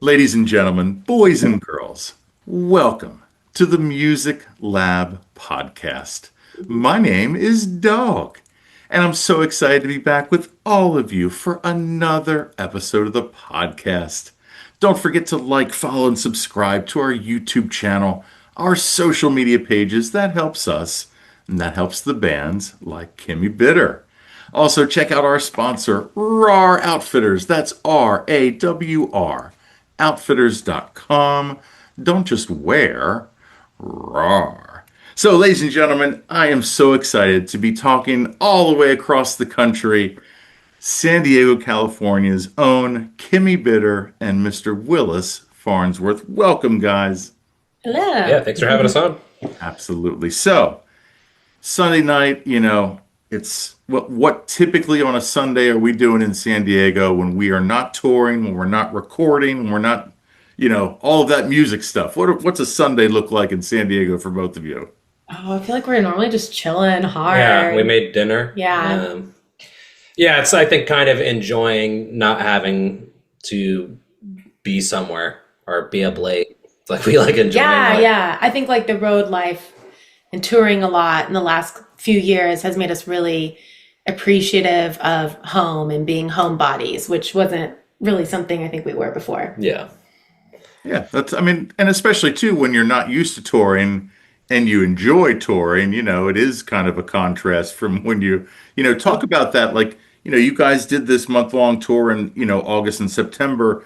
Ladies and gentlemen, boys and girls, welcome to the Music Lab podcast. My name is Dogg, and I'm so excited to be back with all of you for another episode of the podcast. Don't forget to like, follow, and subscribe to our YouTube channel, our social media pages. That helps us, and that helps the bands like Kimmi Bitter. Also, check out our sponsor, RAR Outfitters. That's RAWR. Outfitters.com. Don't just wear, RAR. So, ladies and gentlemen, I am so excited to be talking all the way across the country. San Diego, California's own Kimmi Bitter and Mr. Willis Farnsworth. Welcome, guys. Hello. Yeah, thanks for having us on. Absolutely. So, Sunday night, it's what typically on a Sunday are we doing in San Diego when we are not touring, when we're not recording, when we're not, all of that music stuff? What's a Sunday look like in San Diego for both of you? Oh, I feel like we're normally just chilling hard. Yeah, we made dinner. Yeah. It's, I think, kind of enjoying not having to be somewhere or be up late. It's like we like enjoying that. Yeah. I think like the road life and touring a lot in the last few years has made us really appreciative of home and being homebodies, which wasn't really something I think we were before. Yeah. Yeah, and especially too when you're not used to touring and you enjoy touring, it is kind of a contrast from when talk about that. Like, you guys did this month-long tour in, August and September.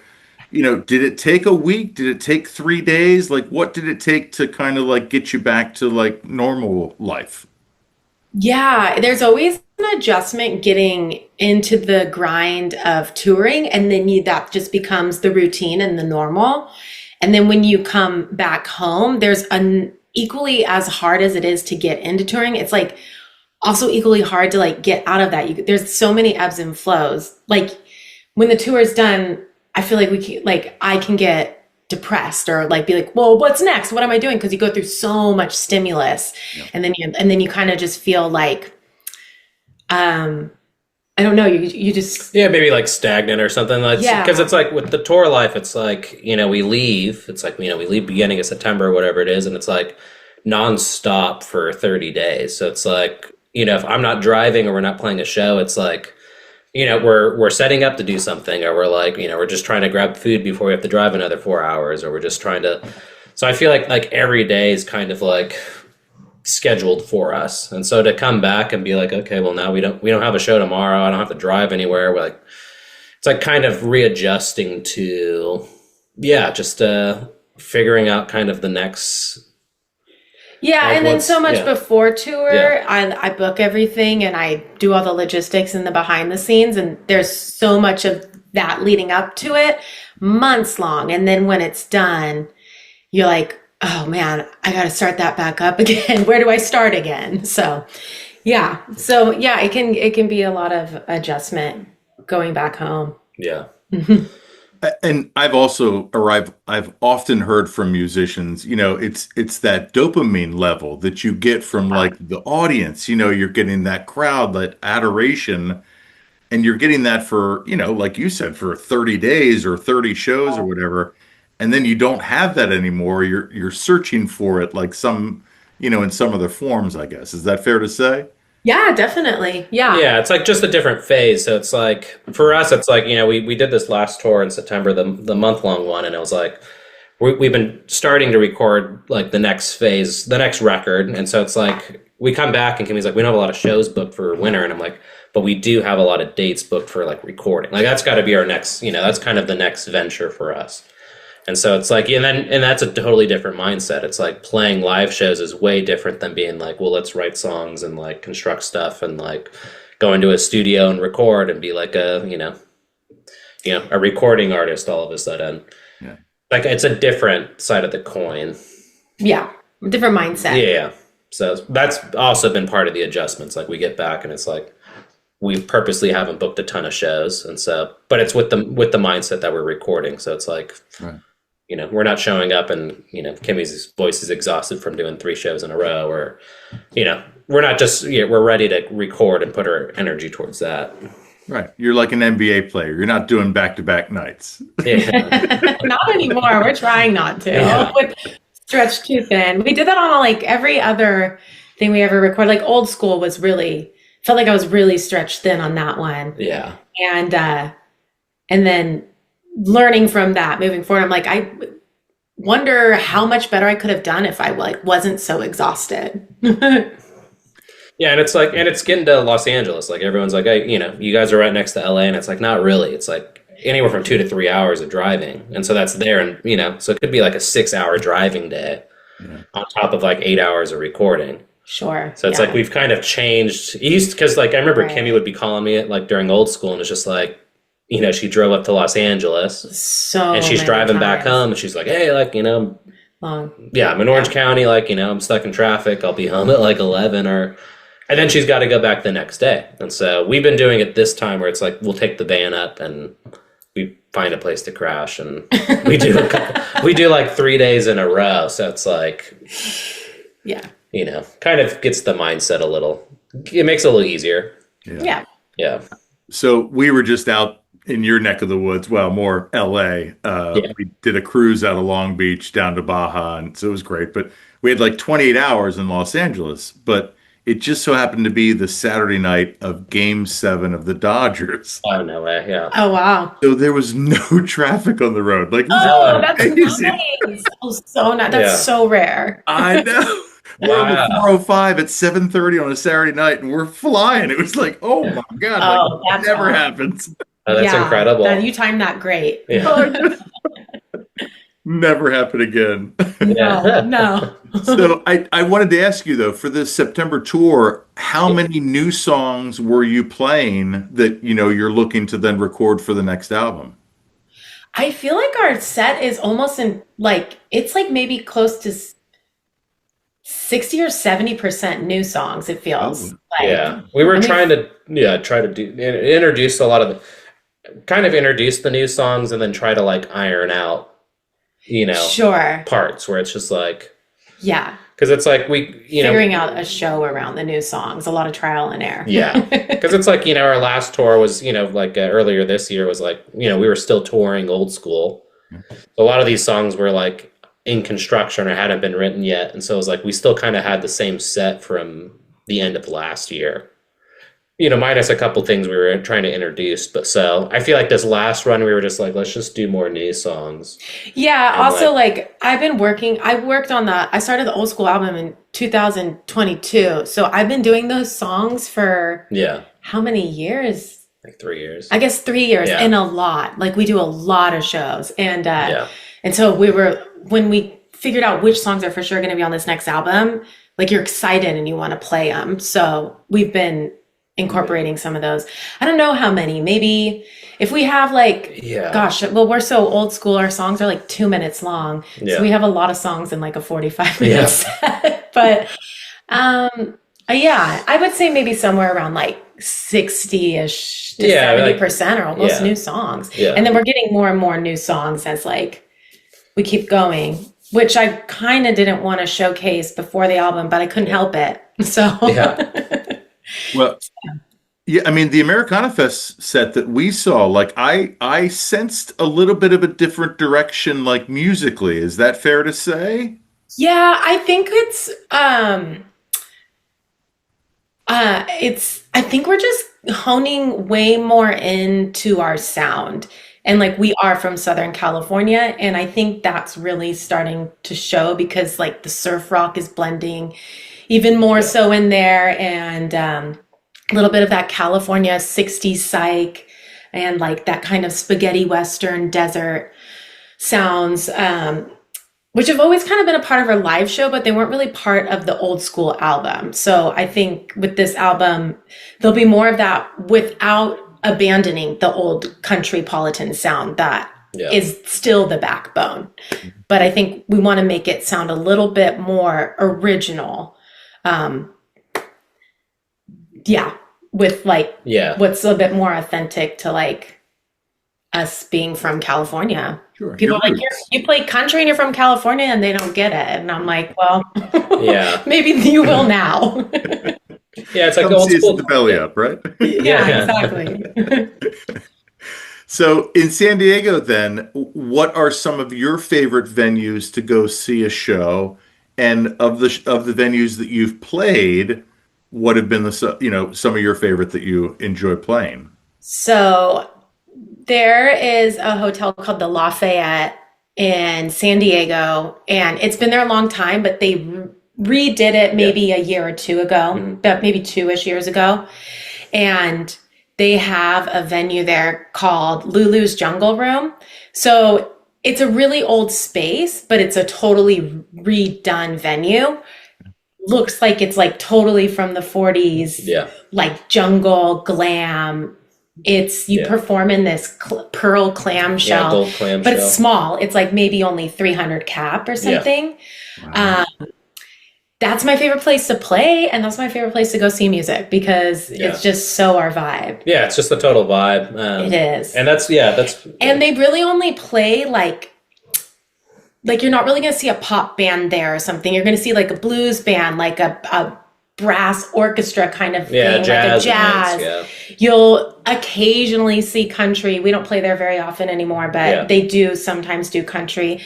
Did it take a week? Did it take 3 days? Like, what did it take to kind of like get you back to like normal life? Yeah, there's always an adjustment getting into the grind of touring, and then that just becomes the routine and the normal. And then when you come back home, there's an equally as hard as it is to get into touring. It's like also equally hard to like get out of that. There's so many ebbs and flows. Like when the tour is done, I feel like I can get depressed or like be like, well, what's next? What am I doing? Because you go through so much stimulus, and then you kind of just feel like, I don't know, you just maybe like stagnant or something. Because it's like with the tour life, it's like we leave. It's like we leave beginning of September or whatever it is, and it's like nonstop for 30 days. So it's like if I'm not driving or we're not playing a show, it's like. We're setting up to do something, or we're like, we're just trying to grab food before we have to drive another 4 hours, or we're just trying to. So I feel like every day is kind of like scheduled for us, and so to come back and be like, okay, well now we don't have a show tomorrow. I don't have to drive anywhere. We're like, it's like kind of readjusting to, just figuring out kind of the next. Yeah, like and then so much before tour, Yeah. I book everything and I do all the logistics and the behind the scenes, and there's so much of that leading up to it, months long. And then when it's done, you're like, oh man, I got to start that back up again. Where do I start again? So it can be a lot of adjustment going back home. Yeah. And I've often heard from musicians, it's that dopamine level that you get from like the audience, you're getting that crowd, that adoration, and you're getting that for, like you said, for 30 days or 30 shows or whatever. And then you don't have that anymore. You're searching for it like some, in some other forms, I guess. Is that fair to say? Yeah, definitely. Yeah, it's like just a different phase. So it's like for us, it's like we did this last tour in September, the month-long one, and it was like we've been starting to record like the next phase, the next record, and so it's like we come back and Kimmy's like, we don't have a lot of shows booked for winter, and I'm like, but we do have a lot of dates booked for like recording. Like that's got to be our next, that's kind of the next venture for us. And so it's like, and that's a totally different mindset. It's like playing live shows is way different than being like, well, let's write songs and like construct stuff and like go into a studio and record and be like a recording artist all of a sudden. Yeah. Like it's a different side of the coin. Yeah. Different mindset. Yeah. So that's also been part of the adjustments. Like we get back and it's like, we purposely haven't booked a ton of shows. And so, but it's with the mindset that we're recording. So it's like, right. We're not showing up and, Kimmy's voice is exhausted from doing 3 shows in a row, or, we're not just, we're ready to record and put our energy towards that. Right. You're like an NBA player. You're not doing back-to-back nights. Yeah. Not anymore. We're trying not to. Yeah. With stretched too thin. We did that on like every other thing we ever recorded. Like old school was really felt like I was really stretched thin on that one. Yeah. And then learning from that, moving forward, I'm like, I wonder how much better I could have done if I like wasn't so exhausted. Yeah, and it's like, and it's getting to Los Angeles. Like everyone's like, hey, you guys are right next to LA, and it's like, not really. It's like anywhere from 2 to 3 hours of driving, and so that's there, and so it could be like a 6 hour driving day on top of like 8 hours of recording. Sure. So it's like we've kind of changed. Because like I remember Kimmy would be calling me like during old school, and it's just like, she drove up to Los Angeles, and she's driving back home, and she's like, hey, like long. Yeah, I'm in Orange County. Like I'm stuck in traffic. I'll be home at like 11 or. And then she's got to go back the next day. And so we've been doing it this time where it's like we'll take the van up and we find a place to crash, and we do like 3 days in a row. So it's like, kind of gets the mindset a little. It makes it a little easier. Yeah. So we were just out in your neck of the woods. Well, more LA. We did a cruise out of Long Beach down to Baja, and so it was great. But we had like 28 hours in Los Angeles, but it just so happened to be the Saturday night of Game 7 of the Dodgers. Oh, no way, yeah. Oh, wow. So there was no traffic on the road. Like, that's nice. Oh, so nice. That's so rare. I know. We're on the 405 at 7:30 on a Saturday night, and we're flying. It was like, oh, my God. That never happens. Oh, that's incredible. You timed that great. Yeah. Never happen again. No. So I wanted to ask you, though, for this September tour, how many new songs were you playing that, you're looking to then record for the next album? I feel like our set is almost it's like maybe close to 60 or 70% new songs, it feels like. Yeah. We were trying to introduce a lot of introduce the new songs and then try to like iron out parts where it's just like, because it's like figuring out a show around the new songs, a lot of trial and error. Because it's like our last tour was earlier this year was like we were still touring old school. A lot of these songs were like in construction or hadn't been written yet, and so it was like we still kind of had the same set from the end of last year. Minus a couple things we were trying to introduce. But so I feel like this last run, we were just like, let's just do more new songs. Yeah. And also, I started the old school album in 2022. So I've been doing those songs for how many years? Like 3 years. I guess 3 years and a lot. Like we do a lot of shows. And so when we figured out which songs are for sure going to be on this next album, like you're excited and you want to play them. So we've been incorporating some of those. I don't know how many. Maybe if we have we're so old school. Our songs are like 2 minutes long. Yeah. So we have a lot of songs in like a 45-minute set. But I would say maybe somewhere around like 60-ish to 70% are almost new songs. Yeah. And then we're getting more and more new songs as like we keep going, which I kind of didn't want to showcase before the album, but I couldn't help it. So well, yeah, I mean, the AmericanaFest set that we saw, like I sensed a little bit of a different direction, like musically. Is that fair to say? Yeah, I think I think we're just honing way more into our sound. And like we are from Southern California, and I think that's really starting to show because like the surf rock is blending even more so in there, and a little bit of that California 60s psych and like that kind of spaghetti western desert sounds, which have always kind of been a part of our live show, but they weren't really part of the old school album. So I think with this album, there'll be more of that without abandoning the old country politan sound that is still the backbone. But I think we want to make it sound a little bit more original. With like what's a bit more authentic to like us being from California. Sure. People are like, you play country and you're from California, and they don't get it. And I'm like, well, maybe you will now. Yeah, it's like Come old see us at school. the Belly Yeah, Up, right? Yeah, yeah. exactly. So in San Diego, then, what are some of your favorite venues to go see a show? And of the venues that you've played, what have been some of your favorite that you enjoy playing? So there is a hotel called the Lafayette in San Diego, and it's been there a long time, but they redid it Yeah. maybe a year or two ago, Mhm. but maybe two-ish years ago. And they have a venue there called Lulu's Jungle Room. So it's a really old space, but it's a totally redone venue. Looks like it's like totally from the 40s, Yeah. like jungle glam. It's you Yeah. perform in this pearl Yeah, clamshell, gold clam but it's shell. small. It's like maybe only 300 cap or Yeah. something. Wow. That's my favorite place to play, and that's my favorite place to go see music because Yeah. it's just so our vibe. Yeah, it's just the total vibe. It is. And that's And they really only play like you're not really going to see a pop band there or something. You're going to see like a blues band, like a brass orchestra kind of thing, yeah, like a jazz. jazz. Yeah. You'll occasionally see country. We don't play there very often anymore, but Yeah. they do sometimes do country.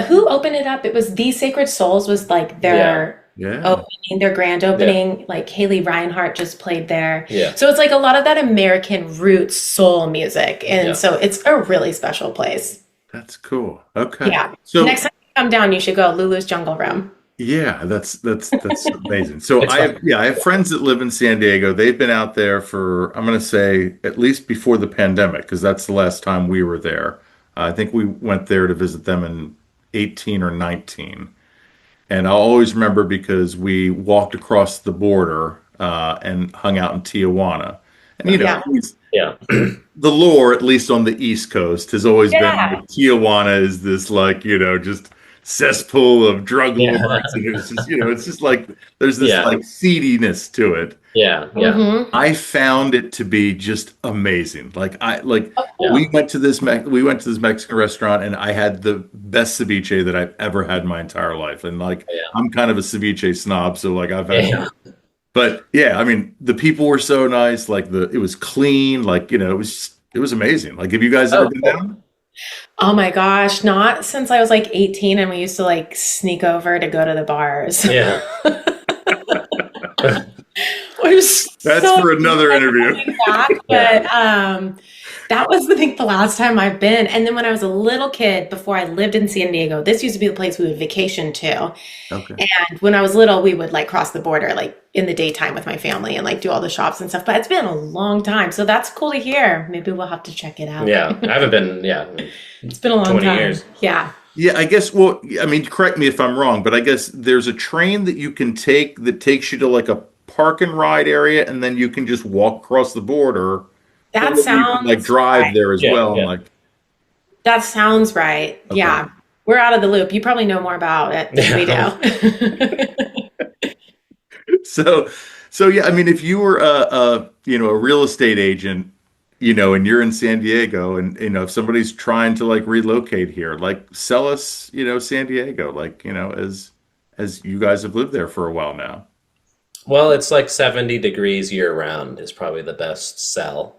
Who opened it up? It was The Sacred Souls was like their Yeah. opening, their grand opening. Like Haley Reinhart just played there. Yeah. So it's like a lot of that American roots soul music. And Yeah. so it's a really special place. That's cool. Okay. Yeah. So Next time you come down, you should go Lulu's Jungle Room. yeah, that's amazing. So It's fun. I have friends that live in San Diego. They've been out there for, I'm going to say, at least before the pandemic, because that's the last time we were there. I think we went there to visit them in 18 or 19. And I'll always remember because we walked across the border and hung out in Tijuana. And Yeah. Yeah. the lore, at least on the East Coast, has always been Yeah. that Tijuana is this like, just cesspool of drug Yeah. lords. And it's just, it's just like there's this Yeah. like seediness to it. Yeah. Yeah. Mhm. I found it to be just amazing. Yeah. We went to this Mexican restaurant and I had the best ceviche that I've ever had in my entire life. And like Yeah. I'm kind of a ceviche snob, so like I've had Yeah. but yeah, I mean, the people were so nice. Like it was clean. Like it was amazing. Like, have you guys ever Oh, been cool. down? Oh my gosh, not since I was like 18 and we used to like sneak over to go to the bars. Yeah. It was That's so for another interview. coming back, but that was I think the last time I've been. And then when I was a little kid, before I lived in San Diego, this used to be the place we would vacation to. Okay. And when I was little, we would like cross the border like in the daytime with my family and like do all the shops and stuff. But it's been a long time, so that's cool to hear. Maybe we'll have to check it out. Yeah. I haven't been. Yeah. It's been a long 20 time. years. Yeah. Yeah, I guess. Well, I mean, correct me if I'm wrong, but I guess there's a train that you can take that takes you to like a park and ride area, and then you can just walk across the border. That And then you can, sounds like drive right. there as Yeah, well. yeah. And like, That sounds right. Okay. Yeah. We're out of the loop. You probably know more about it than we do. so yeah. I mean, if you were a real estate agent, and you're in San Diego, and if somebody's trying to like relocate here, like sell us, San Diego, like as you guys have lived there for a while now. Well, it's like 70 degrees year round is probably the best sell.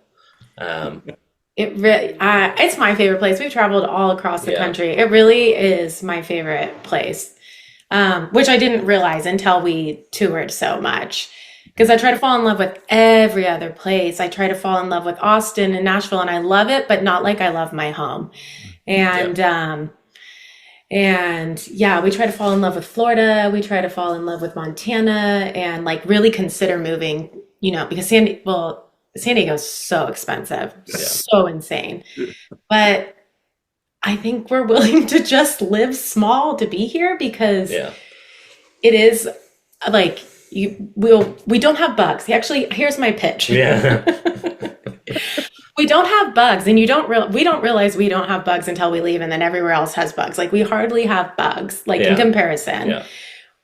It's my favorite place. We've traveled all across the Yeah. country. It really is my favorite place, which I didn't realize until we toured so much. Because I try to fall in love with every other place. I try to fall in love with Austin and Nashville, and I love it, but not like I love my home. And yeah, we try to fall in love with Florida. We try to fall in love with Montana, and like really consider moving. Because San Diego is so expensive, so insane. But I think we're willing to just live small to be here because Yeah. it is like we don't have bugs. Actually, here's my pitch. Yeah. We don't have bugs, and we don't realize we don't have bugs until we leave, and then everywhere else has bugs. Like we hardly have bugs, like in Yeah. comparison. Yeah.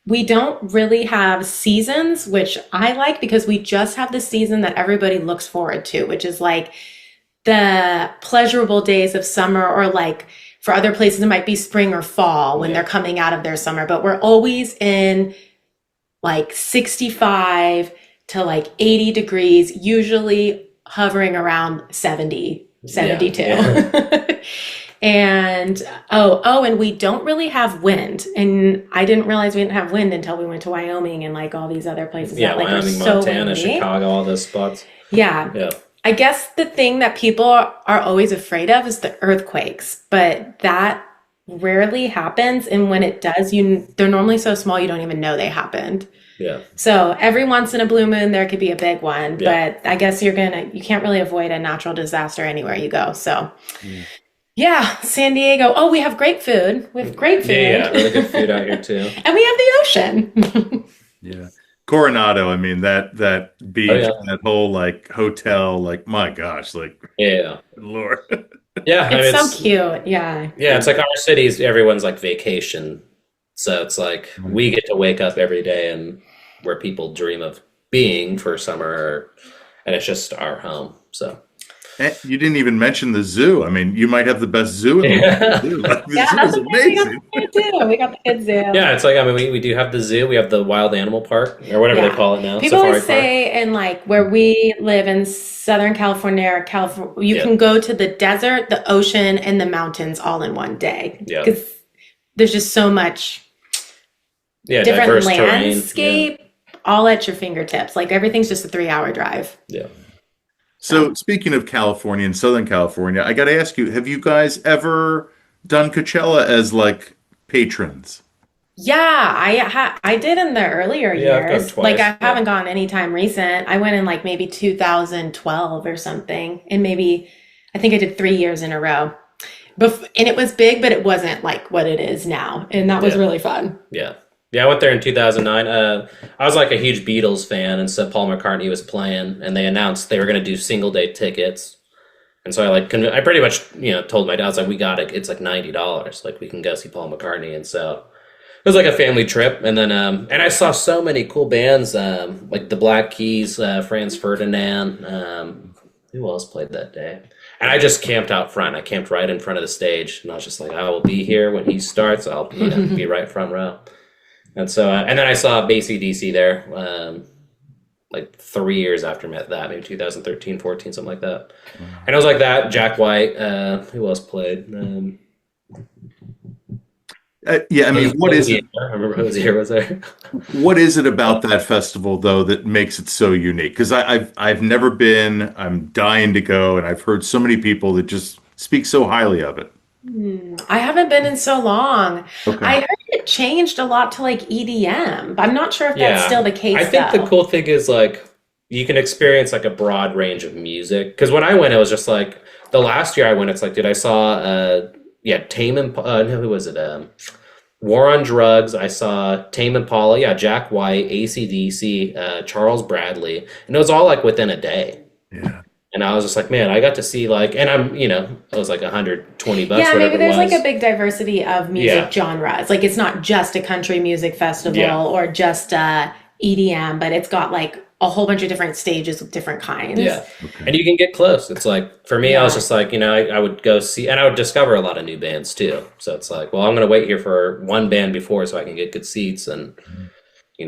We don't really have seasons, which I like because we just have the season that everybody looks forward to, which is like the pleasurable days of summer, or like for other places, it might be spring or fall when they're coming out of their summer. But we're always in like 65 to like 80 degrees, usually hovering around 70, 72. Yeah. And and we don't really have wind. And I didn't realize we didn't have wind until we went to Wyoming and like all these other places. Yeah, that, like, Wyoming, so Montana, windy. Chicago, all those spots. Yeah. Yeah. I guess the thing that people are always afraid of is the earthquakes, but that rarely happens. And when it does, they're normally so small you don't even know they happened. Yeah. So every once in a blue moon, there could be a big one, but I guess you can't really avoid a natural disaster anywhere you go. So yeah, San Diego. Oh, we have great food. We have great food. Yeah, really good food out here too. And we have the ocean. Yeah. Coronado, I mean, that beach, that whole like hotel, like, my gosh, like, Lord. Yeah. It's so cute. Yeah. Yeah. It's like our cities, everyone's like vacation. So it's like we get to wake up every day and where people dream of being for summer, and it's just our home. So. And you didn't even mention the zoo. I mean, you might have the best zoo in the world. Like, the zoo is amazing. We got the kids' zoo. Yeah, it's like, I mean, we do have the zoo. We have the wild animal park, or whatever they call it now. People always say, in like where we live in Southern California, you can go to the desert, the ocean, and the mountains all in one day. Yeah. Because there's just so much different landscape all at your fingertips. Like everything's just a 3-hour drive. Yeah. So speaking of California and Southern California, I got to ask you, have you guys ever done Coachella as like patrons? Yeah, I did in the earlier years. I've gone twice. Like I haven't gone anytime recent. I went in like maybe 2012 or something. And maybe, I think I did 3 years in a row. And it was big, but it wasn't like what it is now. And that was really fun. Yeah. Yeah, I went there in 2009. I was like a huge Beatles fan, and so Paul McCartney was playing, and they announced they were going to do single day tickets. And so I pretty much, told my dad, I was like, we got it. It's like $90. Like we can go see Paul McCartney. And so it was like a family trip. And then, and I saw so many cool bands, like the Black Keys, Franz Ferdinand. Who else played that day? And I just camped out front. I camped right in front of the stage, and I was just like, I will be here when he starts. I'll be right front row. And so, and then I saw AC/DC there, like 3 years after that, maybe 2013, 14, something like that. Wow. And it was like that. Jack White. Who else played? Yeah, I mean, what is it? I remember Hosier was there. What is it about that festival though that makes it so unique? Because I've never been. I'm dying to go, and I've heard so many people that just speak so highly of it. I haven't been in so long. Okay. I heard it changed a lot to like EDM, but I'm not sure if that's still the case. I think the cool thing is like you can experience like a broad range of music. Because when I went, it was just like the last year I went, it's like, dude, I saw Tame Impala. Who was it? War on Drugs. I saw Tame Impala. Yeah, Jack White, AC/DC, Charles Bradley, and it was all like within a day. Yeah. And I was just like, man, I got to see like, and I'm, it was like $120. Yeah, maybe there's like a big diversity of music genres. Like it's not just a country music festival or just EDM, but it's got like a whole bunch of different stages of different kinds. Yeah. Okay. And you can get close. It's like, for me, I was just like, I would go see, and I would discover a lot of new bands too. So it's like, well, I'm going to wait here for one band before so I can get good seats and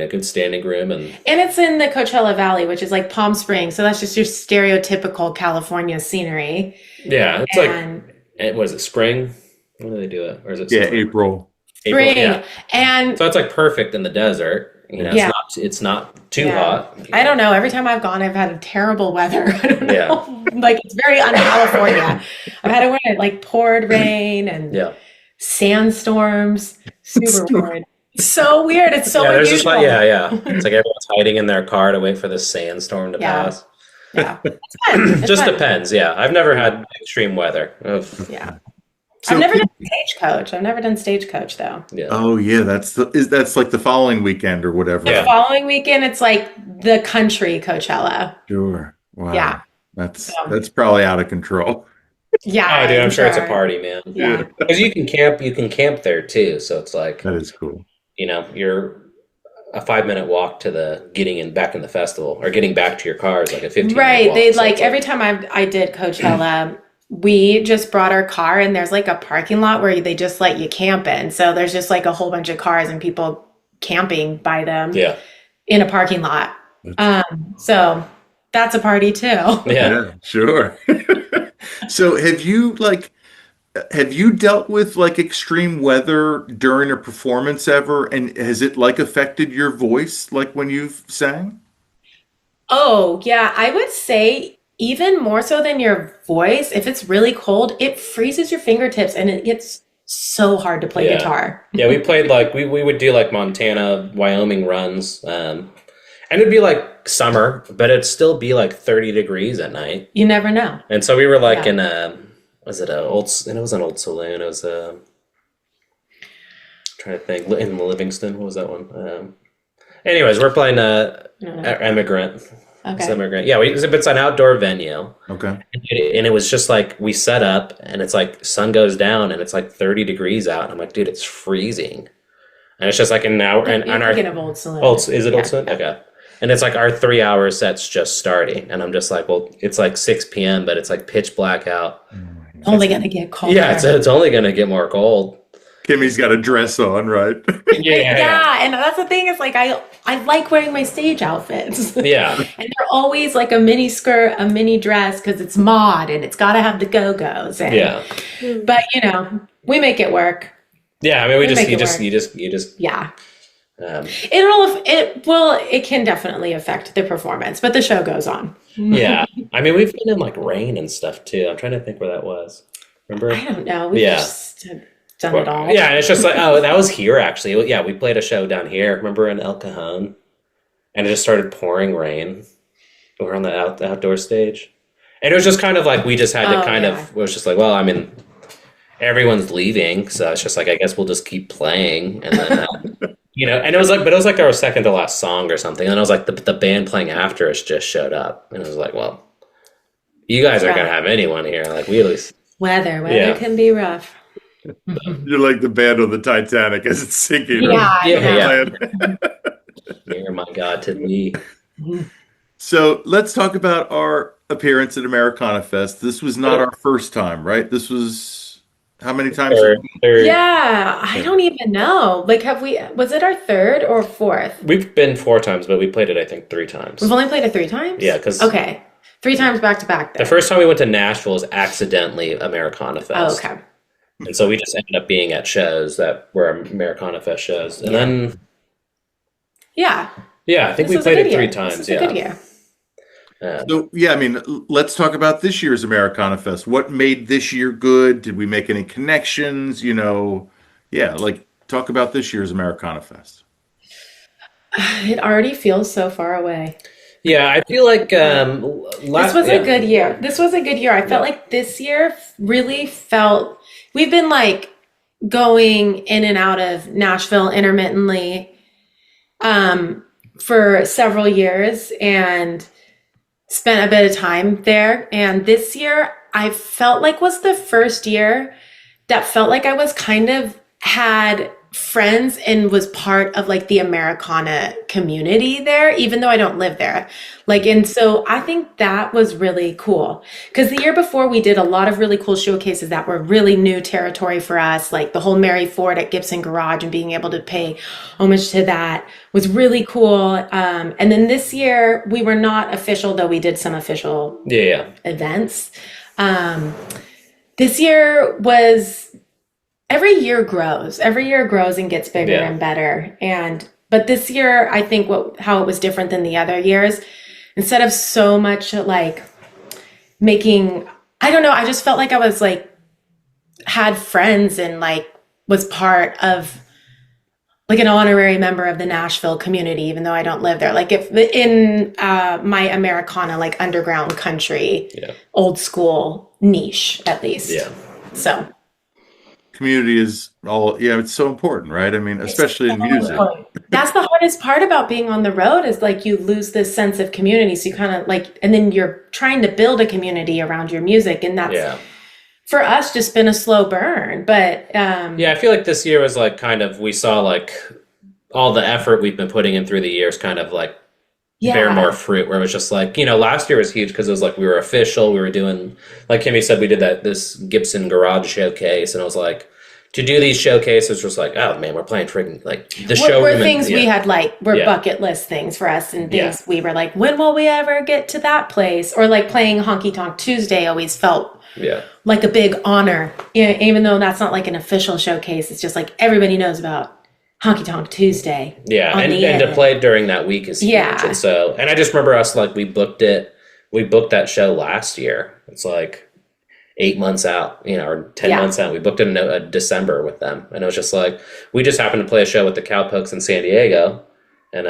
good standing room. And it's in the Coachella Valley, which is like Palm Springs. So that's just your stereotypical California scenery. Yeah. It's was it spring? When do they do it? Or is it April. Spring. Yeah. And so it's like perfect in the desert. It's not too hot. I don't know. Every time I've gone, I've had terrible weather. I don't know. Like it's very un-California. I've had it when it like poured rain and sandstorms. Super weird. So weird. It's so unusual. Just like, it's like everyone's hiding in their car to wait for the sandstorm to pass. Yeah. It just depends. Yeah. I've never had extreme weather. Ugh. Yeah. So I've never done Stagecoach. I've never done Stagecoach though. Yeah. Oh yeah. That's like the following weekend or whatever. The following weekend, it's like the country Coachella. Sure. Wow. Yeah. That's probably out of control. Yeah. Oh dude, I'm sure it's a party, man. Yeah. Because you can camp there too. So it's like, that is cool. You're a 5-minute walk to back in the festival, or getting back to your car is like a 15-minute right. walk. They like every time I did Coachella, we just brought our car, and there's like a parking lot where they just let you camp in. So there's just like a whole bunch of cars and people camping by them in a parking lot. So that's a party too. Yeah. Yeah, sure. So have you dealt with like extreme weather during a performance ever? And has it like affected your voice like when you've sang? Oh, yeah, I would say even more so than your voice, if it's really cold, it freezes your fingertips and it gets so hard to play Yeah. guitar. Yeah, we played like we would do like Montana, Wyoming runs. And it'd be like summer, but it'd still be like 30 degrees at night. You never know. And so we were like Yeah. in a, was it a old, and it was an old saloon. It was a, trying to think, in Livingston. What was that one? Anyways, we're playing I don't know. Immigrant. It's Okay. Immigrant. Yeah, it's an outdoor venue. Okay. And it was just like, we set up and it's like sun goes down and it's like 30 degrees out. And I'm like, dude, it's freezing. And it's just like an hour. And You're our, thinking of Old Saloon. is it Yeah. old saloon? Okay. And it's like our 3 hour set's just starting. And I'm just like, well, it's like 6 p.m., but it's like pitch black out. Only gonna get colder. Yeah, it's only going to get more cold. Kimmy's got a dress on, right? Yeah, and that's the thing is like I like wearing my stage outfits. Yeah. And they're always like a mini skirt, a mini dress because it's mod and it's got to have the go-go's. And, Yeah. But we make it work. Yeah. I mean, We make it you just, Yeah. um, It can definitely affect the performance, but the show goes on. yeah. I mean, we've been in like rain and stuff too. I'm trying to think where that was. Remember? I don't know. We've Yeah. just done it all. Yeah. And it's just like, oh, that was here actually. Yeah. We played a show down here. Remember in El Cajon? And it just started pouring rain. We were on the outdoor stage. And it was just kind of like, we just had to it was just like, well, I mean, everyone's leaving. So it's just like, I guess we'll just keep playing. And then, and it was like our second to last song or something. And I was like, the band playing after us just showed up. And it was like, well, you guys aren't going to have anyone here. Like, we at least. Weather Yeah. can be rough. You're like the band on the Titanic as it's sinking. Yeah, Yeah. Playing. Dear my God, to me. So let's talk about our appearance at Americana Fest. This was not our first time, right? This was how many times? Third. Yeah, I don't even know. Like, was it our third or fourth? We've been 4 times, but we played it, I think, 3 times. We've only played it 3 times? Yeah, because Okay. 3 times back to back the then. first time we went to Nashville was accidentally Americana Fest. Oh, okay. And so we just ended up being at shows that were Americana Fest shows. And then, Yeah. yeah, I think This we was a played good it year. 3 This times. was a Yeah. good year. So yeah, I mean, let's talk about this year's Americana Fest. What made this year good? Did we make any connections? Yeah, like talk about this year's Americana Fest. It already feels so far away. Yeah, I feel like This was a good year. This was a good year. I felt like this year really felt we've been like going in and out of Nashville intermittently for several years and spent a bit of time there. And this year I felt like was the first year that felt like I was kind of had friends and was part of like the Americana community there, even though I don't live there. And so I think that was really cool because the year before we did a lot of really cool showcases that were really new territory for us, like the whole Mary Ford at Gibson Garage and being able to pay homage to that was really cool. And then this year we were not official, though we did some official events. This year was every year grows and gets bigger and better. But this year, I think how it was different than the other years, instead of so much like making, I don't know, I just felt like I was like, had friends and like was part of like an honorary member of the Nashville community, even though I don't live there. Like if in my Americana, like underground country, old school niche, at least. Yeah. So. Community is it's so important, right? I mean, especially in music. That's the hardest part about being on the road is like you lose this sense of community. So you kind of like, and then you're trying to build a community around your music. And that's for us just been a slow burn. But I feel like this year was like kind of, we saw like all the effort we've been putting in through the years kind of like bear more fruit, where it was just like, last year was huge because it was like we were official, we were doing, like Kimmy said, we did this Gibson Garage showcase, and it was like to do these showcases was like, oh man, we're playing freaking like the What show. were things we had were bucket list things for us, and things we were like, when will we ever get to that place? Or like playing Honky Tonk Tuesday always felt like a big honor, even though that's not like an official showcase. It's just like everybody knows about Honky Tonk Tuesday. Yeah, and to play during that week is huge. And so, and I just remember us like we booked that show last year. It's like 8 months out, or 10 months out. We booked it in December with them. And it was just like, we just happened to play a show with the Cowpokes in San Diego. And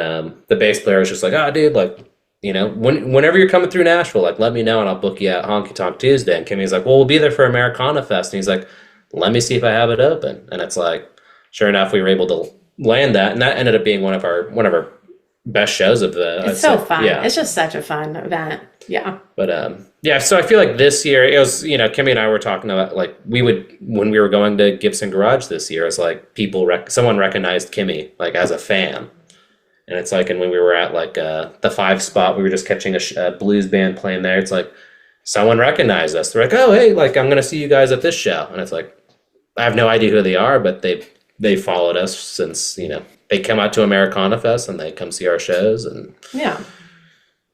the bass player was just like, oh, dude, like, whenever you're coming through Nashville, like, let me know and I'll book you at Honky Tonk Tuesday. And Kimmy's like, well, we'll be there for AmericanaFest. And he's like, let me see if I have it open. And it's like, sure enough, we were able to land that. And that ended up being one of our best shows of the... It's so fun. Yeah. It's just such a fun event. Yeah. But, so I feel like this year, it was, Kimmy and I were talking about, like, when we were going to Gibson Garage this year, it's like someone recognized Kimmy, like, as a fan. And it's like, and when we were at, like, the 5 spot, we were just catching a blues band playing there. It's like, someone recognized us. They're like, oh, hey, like, I'm going to see you guys at this show. And it's like, I have no idea who they are, but they followed us since, they come out to AmericanaFest and they come see our shows. And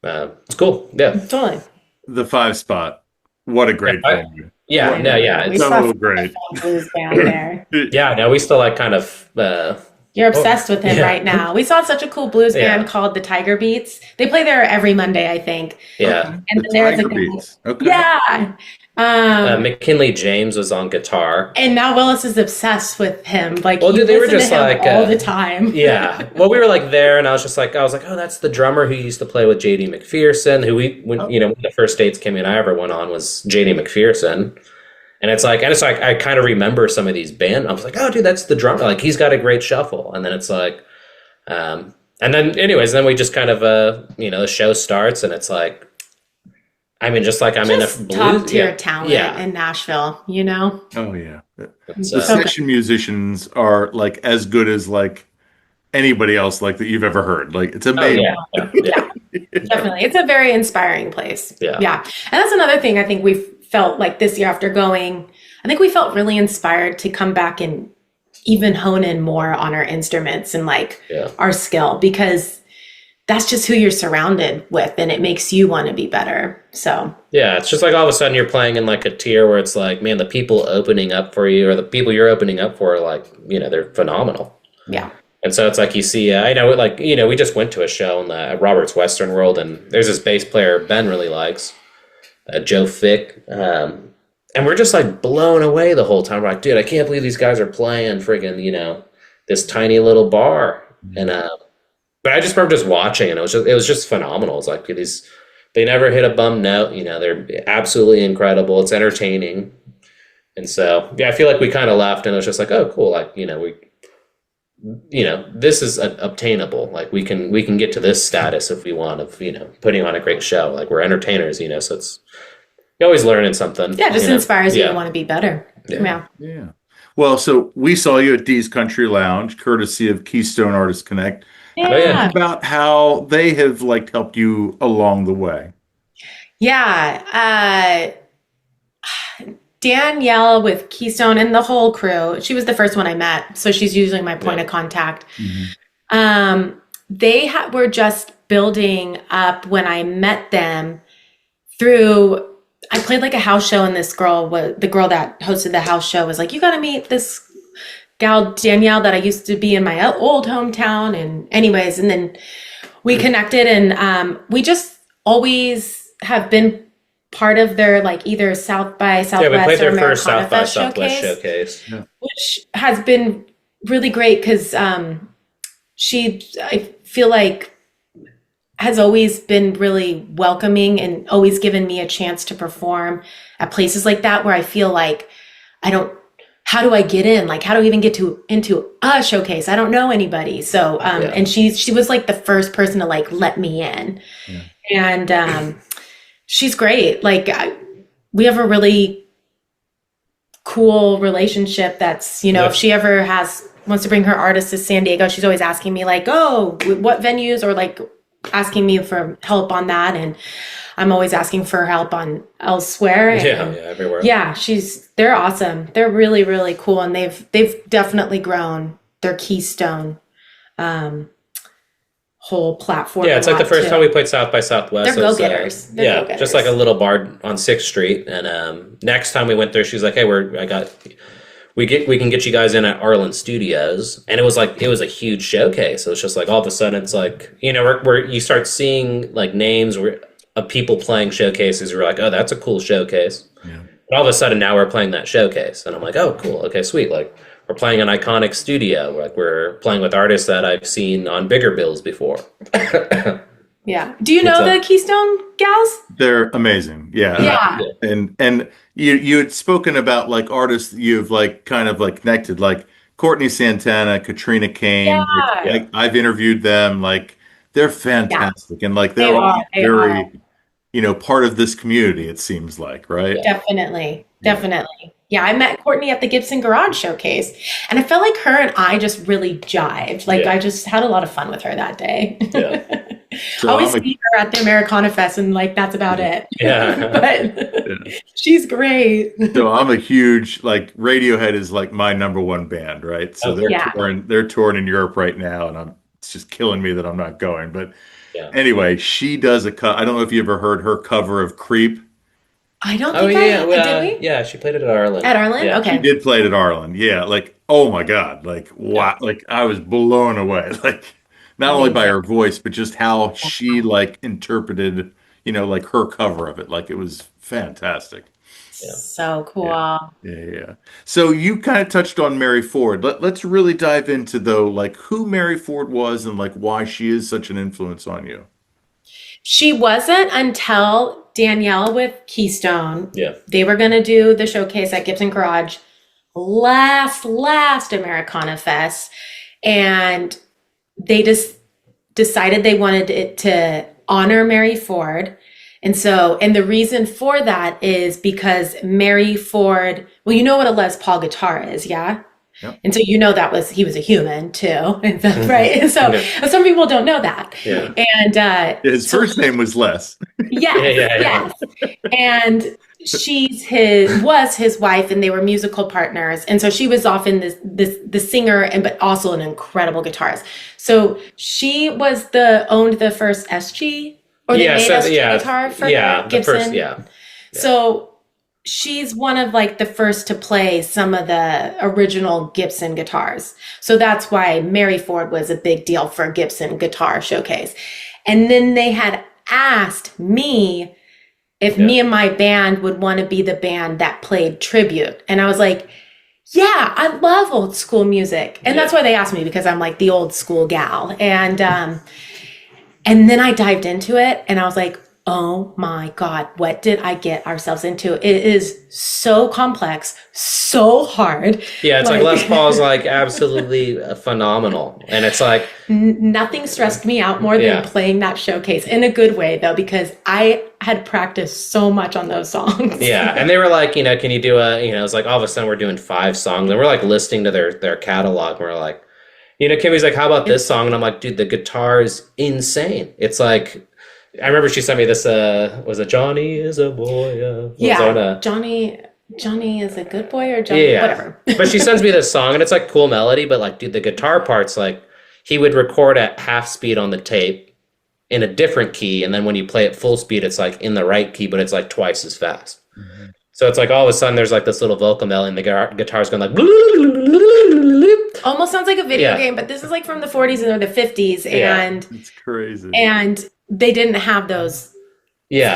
it's cool. Yeah. Totally. The 5 spot. What a great venue. Yeah, it's so great. Blues band there. Yeah, no, we still like kind of... You're obsessed with him right now. We saw such a cool blues band called the Tiger Beats. They play there every Monday, I think. Yeah. And then there's Tiger Beats. Okay. Yeah. McKinley James was on guitar. And now Willis is obsessed with him. Like, they were just like all the time. Yeah. Well, we were like there, and I was like, oh, that's the drummer who used to play with JD McPherson, who one of the first dates Kimmy and I ever went on was JD McPherson. And it's like I kind of remember some of these bands. I was like, oh, dude, that's the drummer. Like, he's got a great shuffle. And then it's like, and then anyways, then we just kind of, the show starts, and it's like, I mean, just like I'm just in a blues, top tier talent in Nashville, Oh yeah, the session musicians are like as good as like anybody else like that you've ever heard. Like, it's amazing. Oh, yeah. Definitely, it's a very inspiring place. Yeah, and that's another thing I think we've felt like this year after going. I think we felt really inspired to come back and even hone in more on our instruments and like our skill, because that's just who you're surrounded with, and it makes you want to be better. So yeah, it's just like all of a sudden you're playing in like a tier where it's like, man, the people opening up for you, or the people you're opening up for, are like, they're phenomenal. Yeah. And so it's like you see, I know, like, we just went to a show in the Robert's Western World, and there's this bass player Ben really likes, Joe Fick, and we're just like blown away the whole time. We're like, dude, I can't believe these guys are playing friggin', this tiny little bar. And but I just remember just watching, and it was just phenomenal. It's like they never hit a bum note. They're absolutely incredible. It's entertaining, and so I feel like we kind of left, and it was just like, oh, cool. Like this is obtainable. Like we can get to this status if we want of putting on a great show. Like, we're entertainers, so it's, you're always learning something. Yeah, just inspires you to want to be better. Yeah. Well, so we saw you at Dee's Country Lounge, courtesy of Keystone Artists Connect. Yeah. About how they have helped you along the way. Yeah. Danielle with Keystone and the whole crew, she was the first one I met, so she's usually my point of contact. Mm-hmm. They were just building up when I met them through, I played like a house show, and the girl that hosted the house show was like, you got to meet this gal Danielle that I used to be in my old hometown. And anyways, and then we connected, and we just always have been part of their like either South by Southwest we played their first Americana South by Fest Southwest showcase. Which has been really great, because I feel like has always been really welcoming and always given me a chance to perform at places like that where I feel like how do I get in? Like, how do I even get into a showcase? I don't know anybody. So, and she was like the first person to like let me in, and she's great. Like, we have a really cool relationship. That's if she ever wants to bring her artists to San Diego, she's always asking me like, oh, what venues, or like asking me for help on that. And I'm always asking for help on elsewhere. And everywhere. Yeah, they're awesome. They're really, really cool. And they've definitely grown their Keystone whole platform. Yeah, it's like the first time we played South by Southwest. They're go-getters. Go-getters. Just like a little bar on 6th Street. And next time we went there, she's like, hey, we can get you guys in at Arlen Studios. And it was a huge showcase. So it's just like all of a sudden it's like, where you start seeing like names of people playing showcases. We're like, oh, that's a cool showcase. Yeah. And all of a sudden now we're playing that showcase. And I'm like, oh, cool. Okay, sweet. Like, we're playing an iconic studio. Like, we're playing with artists that I've seen on bigger bills before. Yeah. Do you know the Keystone gals? They're amazing. Yeah. Yeah. And you had spoken about like artists you've like kind of like connected, like Courtney Santana, Katrina Kane. Yeah. Like, I've interviewed them. Like, they're fantastic. And like they're all very, part of this community, it seems like, right? Definitely. Yeah, I met Courtney at the Gibson Garage Showcase, and I felt like her and I just really jived. Like, I just had a lot of fun with her that day. Yeah. So I always see her at the Americanafest, and like, that's about it. Yeah. But she's great. So I'm a huge, like, Radiohead is like my number one band, right? So they're touring in Europe right now, and it's just killing me that I'm not going. But anyway, she does I don't know if you ever heard her cover of Creep. I don't think did we? Yeah, she played it at Arlen. At Arlen? Yeah. Okay. She did play it at Arlen. Yeah, like, oh my God. Like, wow. Like, I was blown away. Like, not only by her voice, but just how she, like, interpreted, like, her cover of it. Like, it was fantastic. Yeah. So cool. Yeah. So you kind of touched on Mary Ford. Let's really dive into, though, like, who Mary Ford was and, like, why she is such an influence on you. She wasn't until Danielle with Keystone. Yeah. They were going to do the showcase at Gibson Garage last Americana Fest. And they just decided they wanted it to honor Mary Ford. And the reason for that is because Mary Ford, well, you know what a Les Paul guitar is, yeah? Yep. And so he was a human too, right? And so some people don't know that. Yeah. And his first name was Les. Yes. And was his wife, and they were musical partners. And so she was often the singer, but also an incredible guitarist. So she owned the first SG or the SG guitar for Gibson. So she's one of like the first to play some of the original Gibson guitars. So that's why Mary Ford was a big deal for Gibson Guitar Showcase. And then they had asked me if me and my band would want to be the band that played tribute. And I was like, yeah, I love old school music. And that's why they asked me, because I'm like the old school gal. And then I dived into it and I was like, oh my God, what did I get ourselves into? It is so complex, so hard. Yeah, it's like Les Paul's like absolutely phenomenal. And it's like nothing stressed me out more than playing that showcase, in a good way though, because I had practiced so much on those songs. Yeah, and they were like, can you do it's like all of a sudden we're doing 5 songs and we're like listening to their catalog. And we're like, Kimmy's like, how about this song? And I'm like, dude, the guitar is insane. It's like, I remember she sent me this, was it Johnny is a boy? Johnny is a good boy, or Johnny, whatever. But she sends me this song and it's like cool melody, but like, dude, the guitar part's like, he would record at half speed on the tape in a different key. And then when you play it full speed, it's like in the right key, but it's like twice as fast. Mm-hmm. So it's like all of a sudden there's like this little vocal melody and the guitar's going like, almost sounds like a video game, but this is like from the 40s or the 50s. And it's crazy. And they didn't have those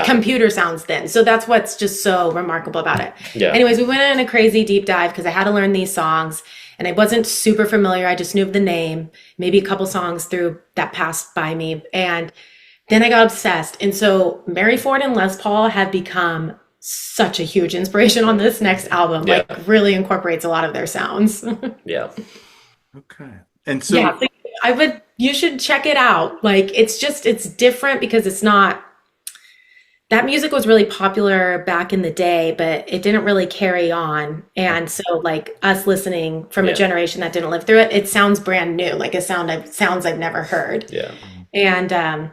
computer sounds then. So that's what's just so remarkable about it. Yeah. Anyways, we went on a crazy deep dive because I had to learn these songs and I wasn't super familiar. I just knew the name, maybe a couple songs through that passed by me. And then I got obsessed. And so Mary Ford and Les Paul have become such a huge inspiration on this next album. Like really incorporates a lot of their sounds. Yeah. Okay. And so you should check it out. Like, it's different because it's not, that music was really popular back in the day, but it didn't really carry on. And so like us listening from a generation that didn't live through it, it sounds brand new. Like sounds I've never heard. Yeah. And,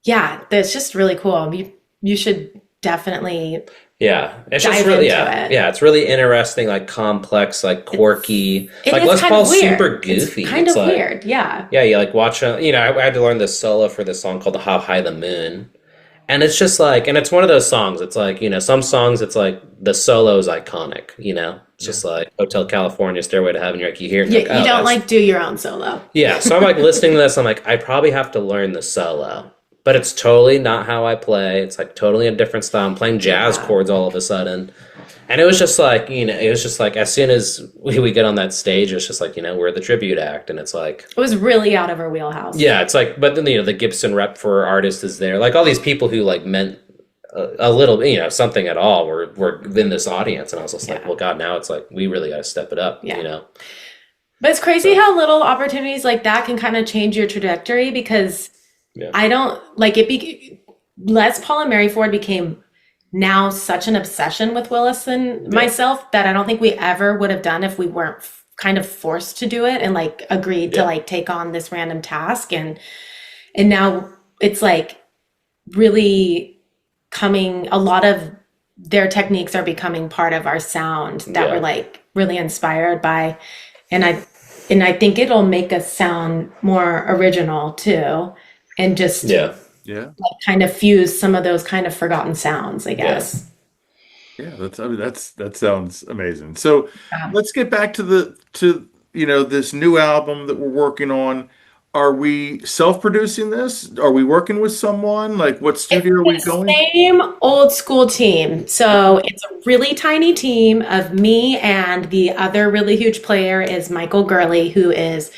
Yeah, that's just really cool. You should definitely Yeah, it's dive just really into it. yeah, it's really interesting, like complex, like quirky, It like is Les kind of Paul's weird. super goofy. It's kind It's of like weird. Yeah. yeah, you like watch I had to learn this solo for this song called "How High the Moon," and it's just like, and it's one of those songs. It's like some songs, it's like the solo is iconic. It's just like Hotel California, Stairway to Heaven. You hear it, You, you're like, you oh, don't that's like do your own solo. yeah. So I'm like listening to this. I'm like, I probably have to learn the solo. But it's totally not how I play. It's like totally a different style. I'm playing jazz chords all of a sudden. And it was just like, it was just like, as soon as we get on that stage, it's just like, we're the tribute act. And it's like, It was really out of our wheelhouse. yeah, it's like, but then, the Gibson rep for artist is there. Like all these people who like meant a little, something at all were in this audience. And I was just like, well, God, now it's like, we really got to step it up, But it's crazy how little opportunities like that can kind of change your trajectory because I don't like it. Les Paul and Mary Ford became now such an obsession with Willis and myself that I don't think we ever would have done if we weren't kind of forced to do it and like agreed to like take on this random task. And now it's like really a lot of their techniques are becoming part of our sound that we're like really inspired by. And I think it'll make us sound more original too. And just like kind of fuse some of those kind of forgotten sounds, I guess. Yeah, that sounds amazing. So let's get back to this new album that we're working on. Are we self-producing this? Are we working with someone? Like, what studio are we going? Same old school team. So it's a really tiny team of me, and the other really huge player is Michael Gurley, who is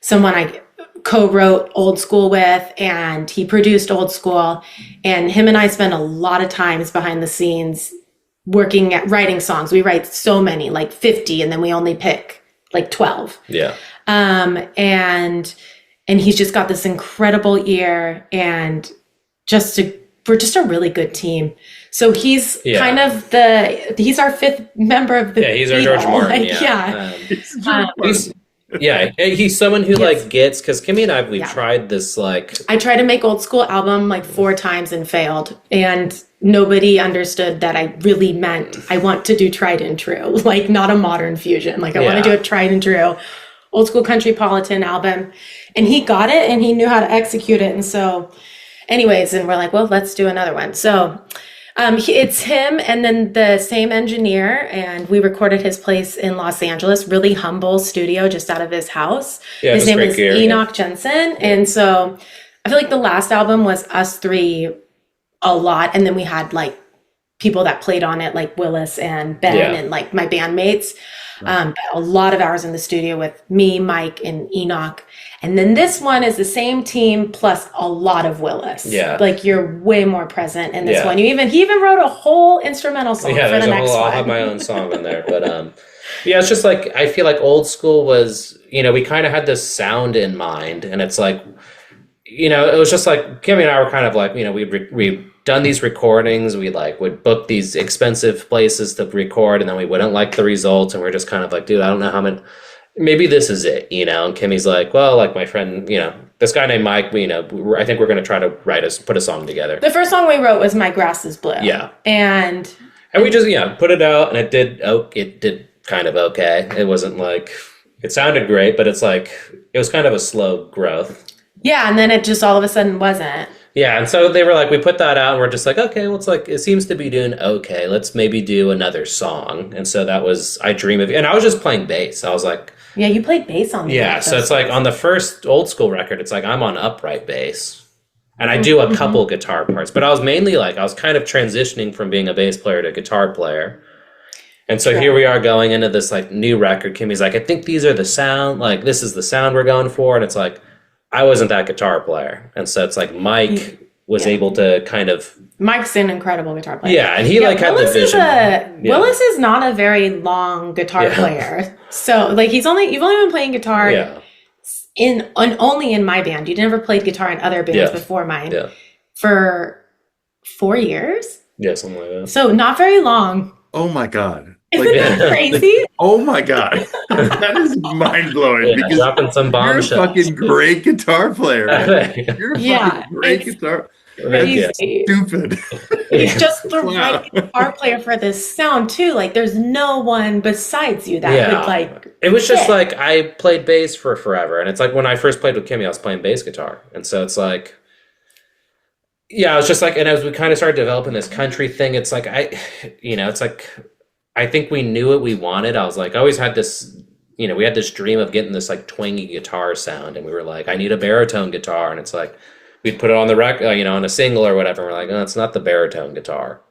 someone I co-wrote Old School with, and he produced Old School. And him and I spend a lot of times behind the scenes working at writing songs. We write so many, like 50, and then we only pick like 12. Yeah. And he's just got this incredible ear, and we're just a really good team. So he's kind of he's our fifth member of the he's our George Martin. He's someone who like gets, because Kimmy and I, we've tried this like. I tried to make Old School album like 4 times and failed, and nobody understood that I really meant I want to do tried and true, like not a modern fusion. Like I want to do a tried and true Old School Countrypolitan album, and he got it and he knew how to execute it. And so anyways, and we're like, well, let's do another one. So it's him and then the same engineer, and we recorded his place in Los Angeles, really humble studio just out of his house. His name is Enoch Jensen. And so I feel like the last album was us three a lot, and then we had like people that played on it like Willis and Ben and like my bandmates. A lot of hours in the studio with me, Mike, and Enoch. And then this one is the same team plus a lot of Willis. Yeah. Like you're way more present in this one. He even wrote a whole instrumental song for the next one. I'll have my own song in there. But it's just like, I feel like Old School was, we kind of had this sound in mind. And it's like, it was just like, Kimmy and I were kind of like, we've done these recordings. We like would book these expensive places to record, and then we wouldn't like the results. And we're just kind of like, dude, I don't know how many, maybe this is it, And Kimmy's like, well, like my friend, this guy named Mike, I think we're going to try to put a song together. The first song we wrote was My Grass is Blue. Yeah. And we just, put it out, and it did kind of okay. It wasn't like, it sounded great, but it's like, it was kind of a slow growth. Yeah, and then it just all of a sudden wasn't. Yeah, and so they were like, we put that out, and we're just like, okay, well, it's like, it seems to be doing okay. Let's maybe do another song. And so that was I Dream of You. And I was just playing bass. I was like... Yeah, you played bass on the so it's like on the first Old School record, it's like I'm on upright bass. And I do a couple guitar parts. But I was mainly like, I was kind of transitioning from being a bass player to a guitar player. And so here we are going into this like new record. Kimmy's like, I think these are the sound, like this is the sound we're going for. And it's like, I wasn't that guitar player. And so it's like Mike was able to kind of... Mike's an incredible guitar player. Yeah, and he like had the vision. Willis is not a very long guitar player. So like you've only been playing guitar only in my band. You never played guitar in other bands before mine for 4 years. Yeah, something like that. So not very long. Oh my God. Isn't that crazy? Oh my God. That is mind blowing. Because dropping some bombshells. You're a fucking great guitar player, man. You're a fucking great guitar. Thank you. Stupid. He's just the Wow. right guitar player for this sound too. Like there's no one besides you that would like. It was just fit. like I played bass for forever, and it's like when I first played with Kimmy, I was playing bass guitar, and so it's like, yeah, I was just like, and as we kind of started developing this country thing, it's like it's like I think we knew what we wanted. I was like, I always had this, we had this dream of getting this like twangy guitar sound, and we were like, I need a baritone guitar, and it's like we'd put it on the on a single or whatever. And we're like, oh, it's not the baritone guitar.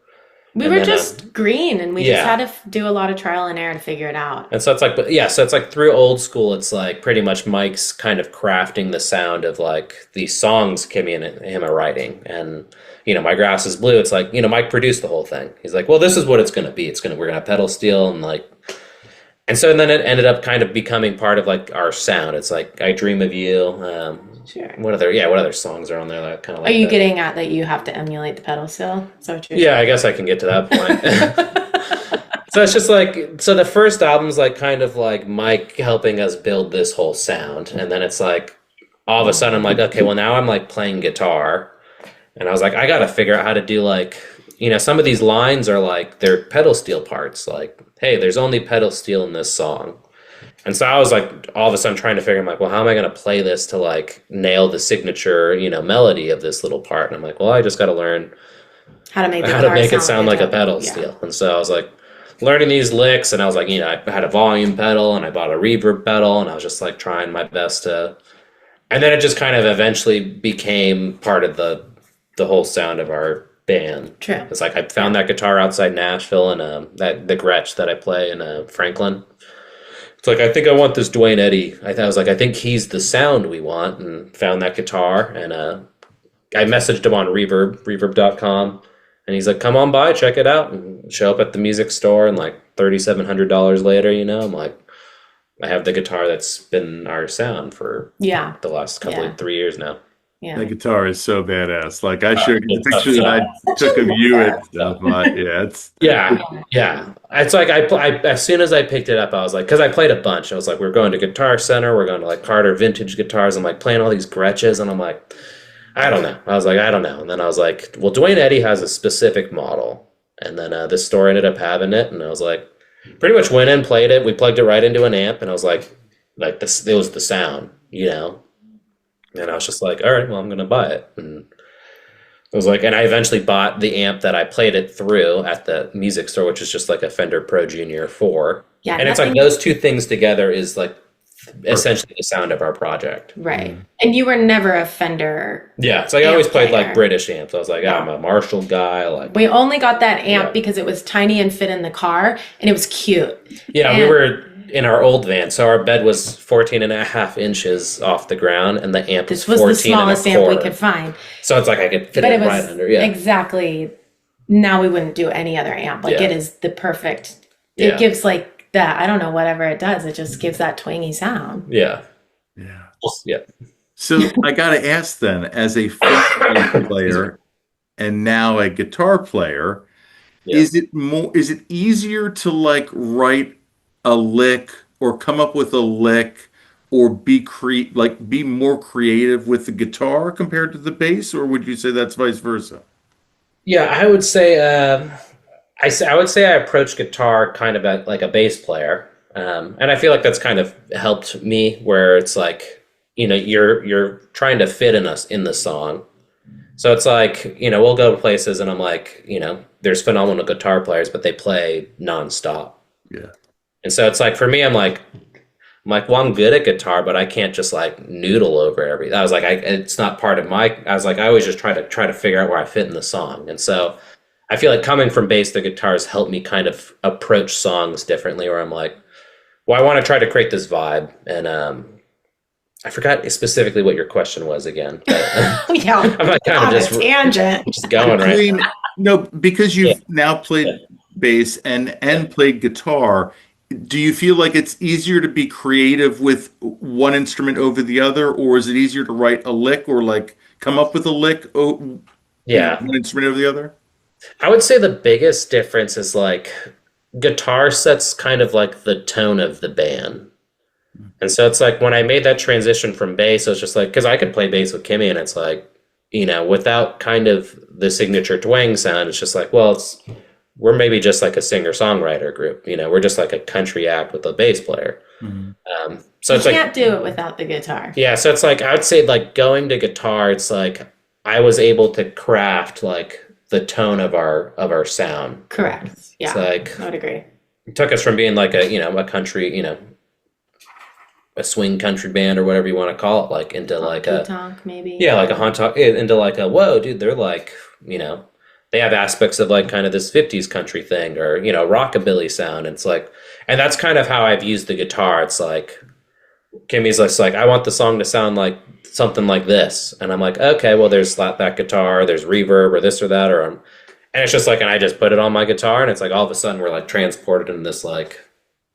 We were just green, and we just had to do a lot of trial and error to figure it out. And so it's like, so it's like through old school, it's like pretty much Mike's kind of crafting the sound of like these songs Kimmy and him are writing. And, My Grass is Blue, it's like, Mike produced the whole thing. He's like, well, this is what it's going to be. We're going to have pedal steel and then it ended up kind of becoming part of like our sound. It's like I Dream of You. Sure. What other songs are on there that kind of like Are you that? getting at that you have to emulate the pedal steel? So I guess I can get to that point. So it's just like, so the first album's like kind of like Mike helping us build this whole sound. And then it's like, all of a sudden I'm like, okay, well now I'm like playing guitar. And I was like, I got to figure out how to do like, some of these lines are like, they're pedal steel parts. Like, hey, there's only pedal steel in this song. And so I was like, all of a sudden trying to figure, I'm like, well, how am I going to play this to like nail the signature, melody of this little part? And I'm like, well, I just got to learn how to make it sound like a pedal steel. And so I was like learning these licks, and I was like, I had a volume pedal and I bought a reverb pedal, and I was just like trying my best to, and then it just kind of eventually became part of the whole sound of our band. True. It's like I found that guitar outside Nashville, and the Gretsch that I play in Franklin. It's like, I think I want this Dwayne Eddy. I was like, I think he's the sound we want, and found that guitar. And I messaged him on reverb.com, and he's like, come on by, check it out, and show up at the music store. And like $3,700 later, I'm like, I have the guitar that's been our sound for the last couple of 3 years now. Yeah. The guitar is so badass. Like I showed you the picture that I took of you and stuff. But it's It's like I as soon as I picked it up, I was like, because I played a bunch. I was like, we're going to Guitar Center, we're going to like Carter Vintage Guitars. I'm like playing all these Gretches, and I'm like, I don't know. I was like, I don't know. And then I was like, well, Dwayne Eddy has a specific model, and then this store ended up having it, and I was like, pretty much went in, played it. We plugged it right into an amp, and I was like this, it was the sound, And I was just like, all right, well, I'm going to buy it. And I was like, and I eventually bought the amp that I played it through at the music store, which is just like a Fender Pro Junior 4. Yeah, and it's like those two things together is like essentially the sound of our project. Right. And you were never a Fender. Yeah. It's like I always played like British amps. I was like, I'm a Marshall guy. Like we only got that amp because it was tiny and fit in the car, and it was cute. Yeah, we were in our old van, so our bed was 14 and a half inches off the ground, and the amp this was 14 the smallest and a amp we quarter. could find. So it's like I could fit it right under. Yeah, exactly. Now we wouldn't do any other amp. Like it is the perfect. It gives like that. I don't know, whatever it does. It just gives that twangy sound. Yeah. So I got to ask then, as a flute player and now a guitar player, is it easier to like write a lick or come up with a lick or be more creative with the guitar compared to the bass, or would you say that's vice versa? Yeah, I would say I would say I approach guitar kind of like a bass player, and I feel like that's kind of helped me. Where it's like you're trying to fit in the song, so it's like we'll go to places and I'm like there's phenomenal guitar players, but they play nonstop. Yeah. And so it's like, for me, I'm like, well, I'm good at guitar, but I can't just like noodle over everything. I was like, it's not part of I was like, I always just try to figure out where I fit in the song. And so I feel like coming from bass to guitars helped me kind of approach songs differently, where I'm like, well, I want to try to create this vibe. And I forgot specifically what your question was again. I'm like kind of just tangent. Just going right. No, because you've now played bass and played guitar. Do you feel like it's easier to be creative with one instrument over the other, or is it easier to write a lick or like come up with a lick? One instrument over the other? I would say the biggest difference is like guitar sets kind of like the tone of the band. And so it's like when I made that transition from bass, it was just like, because I could play bass with Kimmy, and it's like, without kind of the signature twang sound, it's just like, well, we're maybe just like a singer-songwriter group. We're just like a country act with a bass player. So You it's like, can't do it without the guitar. yeah, so it's like, I would say like going to guitar, it's like I was able to craft like the tone of our sound. Correct. Yeah. It's like, I would agree. it took us from being like a country, a swing country band or whatever you want to call it, like into like a Honky-tonk, maybe. yeah, like a honky into like a whoa, dude, they're like, they have aspects of like kind of this 50s country thing or rockabilly sound. It's like, and that's kind of how I've used the guitar. It's like Kimmy's just like, I want the song to sound like something like this, and I'm like, okay, well, there's that guitar, there's reverb or this or that, and it's just like, and I just put it on my guitar, and it's like all of a sudden we're like transported in this like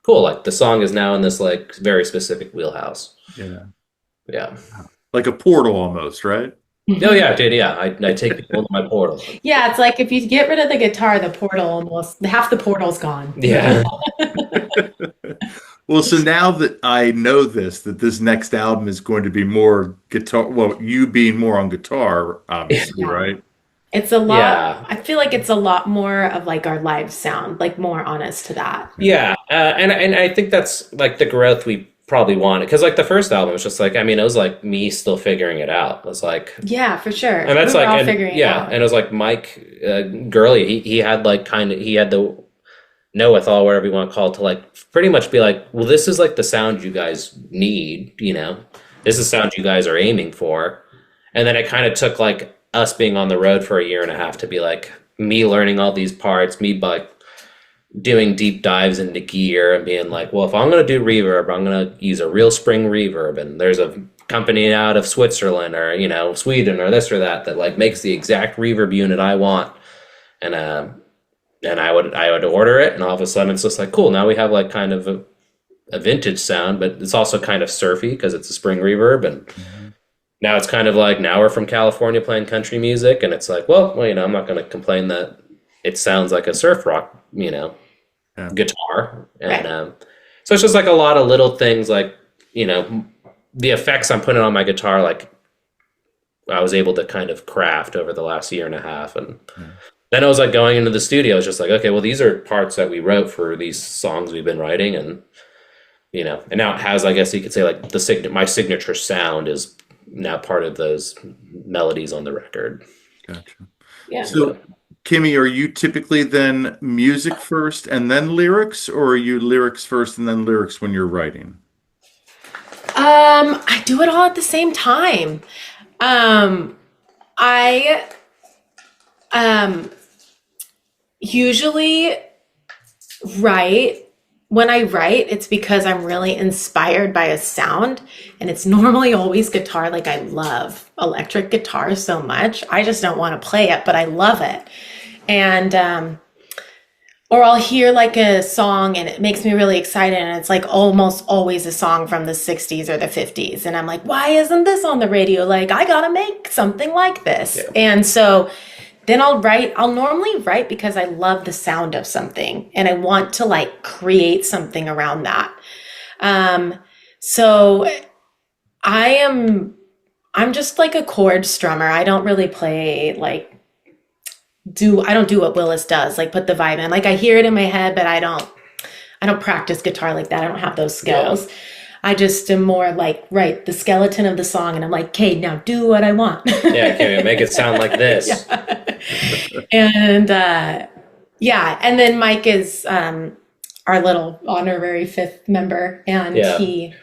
cool, like the song is now in this like very specific wheelhouse. Yeah, like a portal almost, right? Oh yeah, dude. Yeah, I take people into my portal. Yeah, it's like if you get rid of the guitar, the portal almost half the portal's gone. Yeah. Well, so now that I know that this next album is going to be more guitar, well, you being more on guitar, obviously, right? It's a lot. Yeah. I feel like it's a lot more of like our live sound, like more honest to that. Yeah, and I think that's like the growth we probably wanted, because like the first album was just like, I mean, it was like me still figuring it out. It was like, yeah, for sure. and that's We were like, all figuring it out. and it was like Mike Gurley. He had like he had the know-with-all, whatever you want to call it, to like pretty much be like, well, this is like the sound you guys need. This is the sound you guys are aiming for. And then it kind of took like us being on the road for a year and a half to be like me learning all these parts, me like doing deep dives into gear and being like, well, if I'm going to do reverb, I'm going to use a real spring reverb, and there's a company out of Switzerland or Sweden or this or that like makes the exact reverb unit I want, and I would order it, and all of a sudden it's just like, cool, now we have like kind of a vintage sound, but it's also kind of surfy because it's a spring reverb, and now it's kind of like, now we're from California playing country music, and it's like, well, I'm not going to complain that it sounds like a surf rock, guitar. And so it's just like a lot of little things, like, the effects I'm putting on my guitar, like I was able to kind of craft over the last year and a half. And then I was like going into the studio, it's just like, okay, well, these are parts that we wrote for these songs we've been writing. And, and now it has, I guess you could say, like my signature sound is now part of those melodies on the record. Gotcha. Yeah. So, Kimmi, are you typically then music first and then lyrics, or are you lyrics first and then lyrics when you're writing? I do it all at the same time. I usually write. When I write, it's because I'm really inspired by a sound, and it's normally always guitar. Like, I love electric guitar so much. I just don't want to play it, but I love it. And, or I'll hear like a song and it makes me really excited, and it's like almost always a song from the 60s or the 50s. And I'm like, why isn't this on the radio? Like, I gotta make something like this. Yeah. And so then I'll normally write because I love the sound of something and I want to like create something around that. So I'm just like a chord strummer. I don't really play I don't do what Willis does, like put the vibe in. Like, I hear it in my head, but I don't practice guitar like that. I don't have those skills. Yeah. I just am more like, write the skeleton of the song, and I'm like, okay, now do what I want. Yeah, okay, make it sound like this. Yeah. And and then Mike is our little honorary fifth member, and he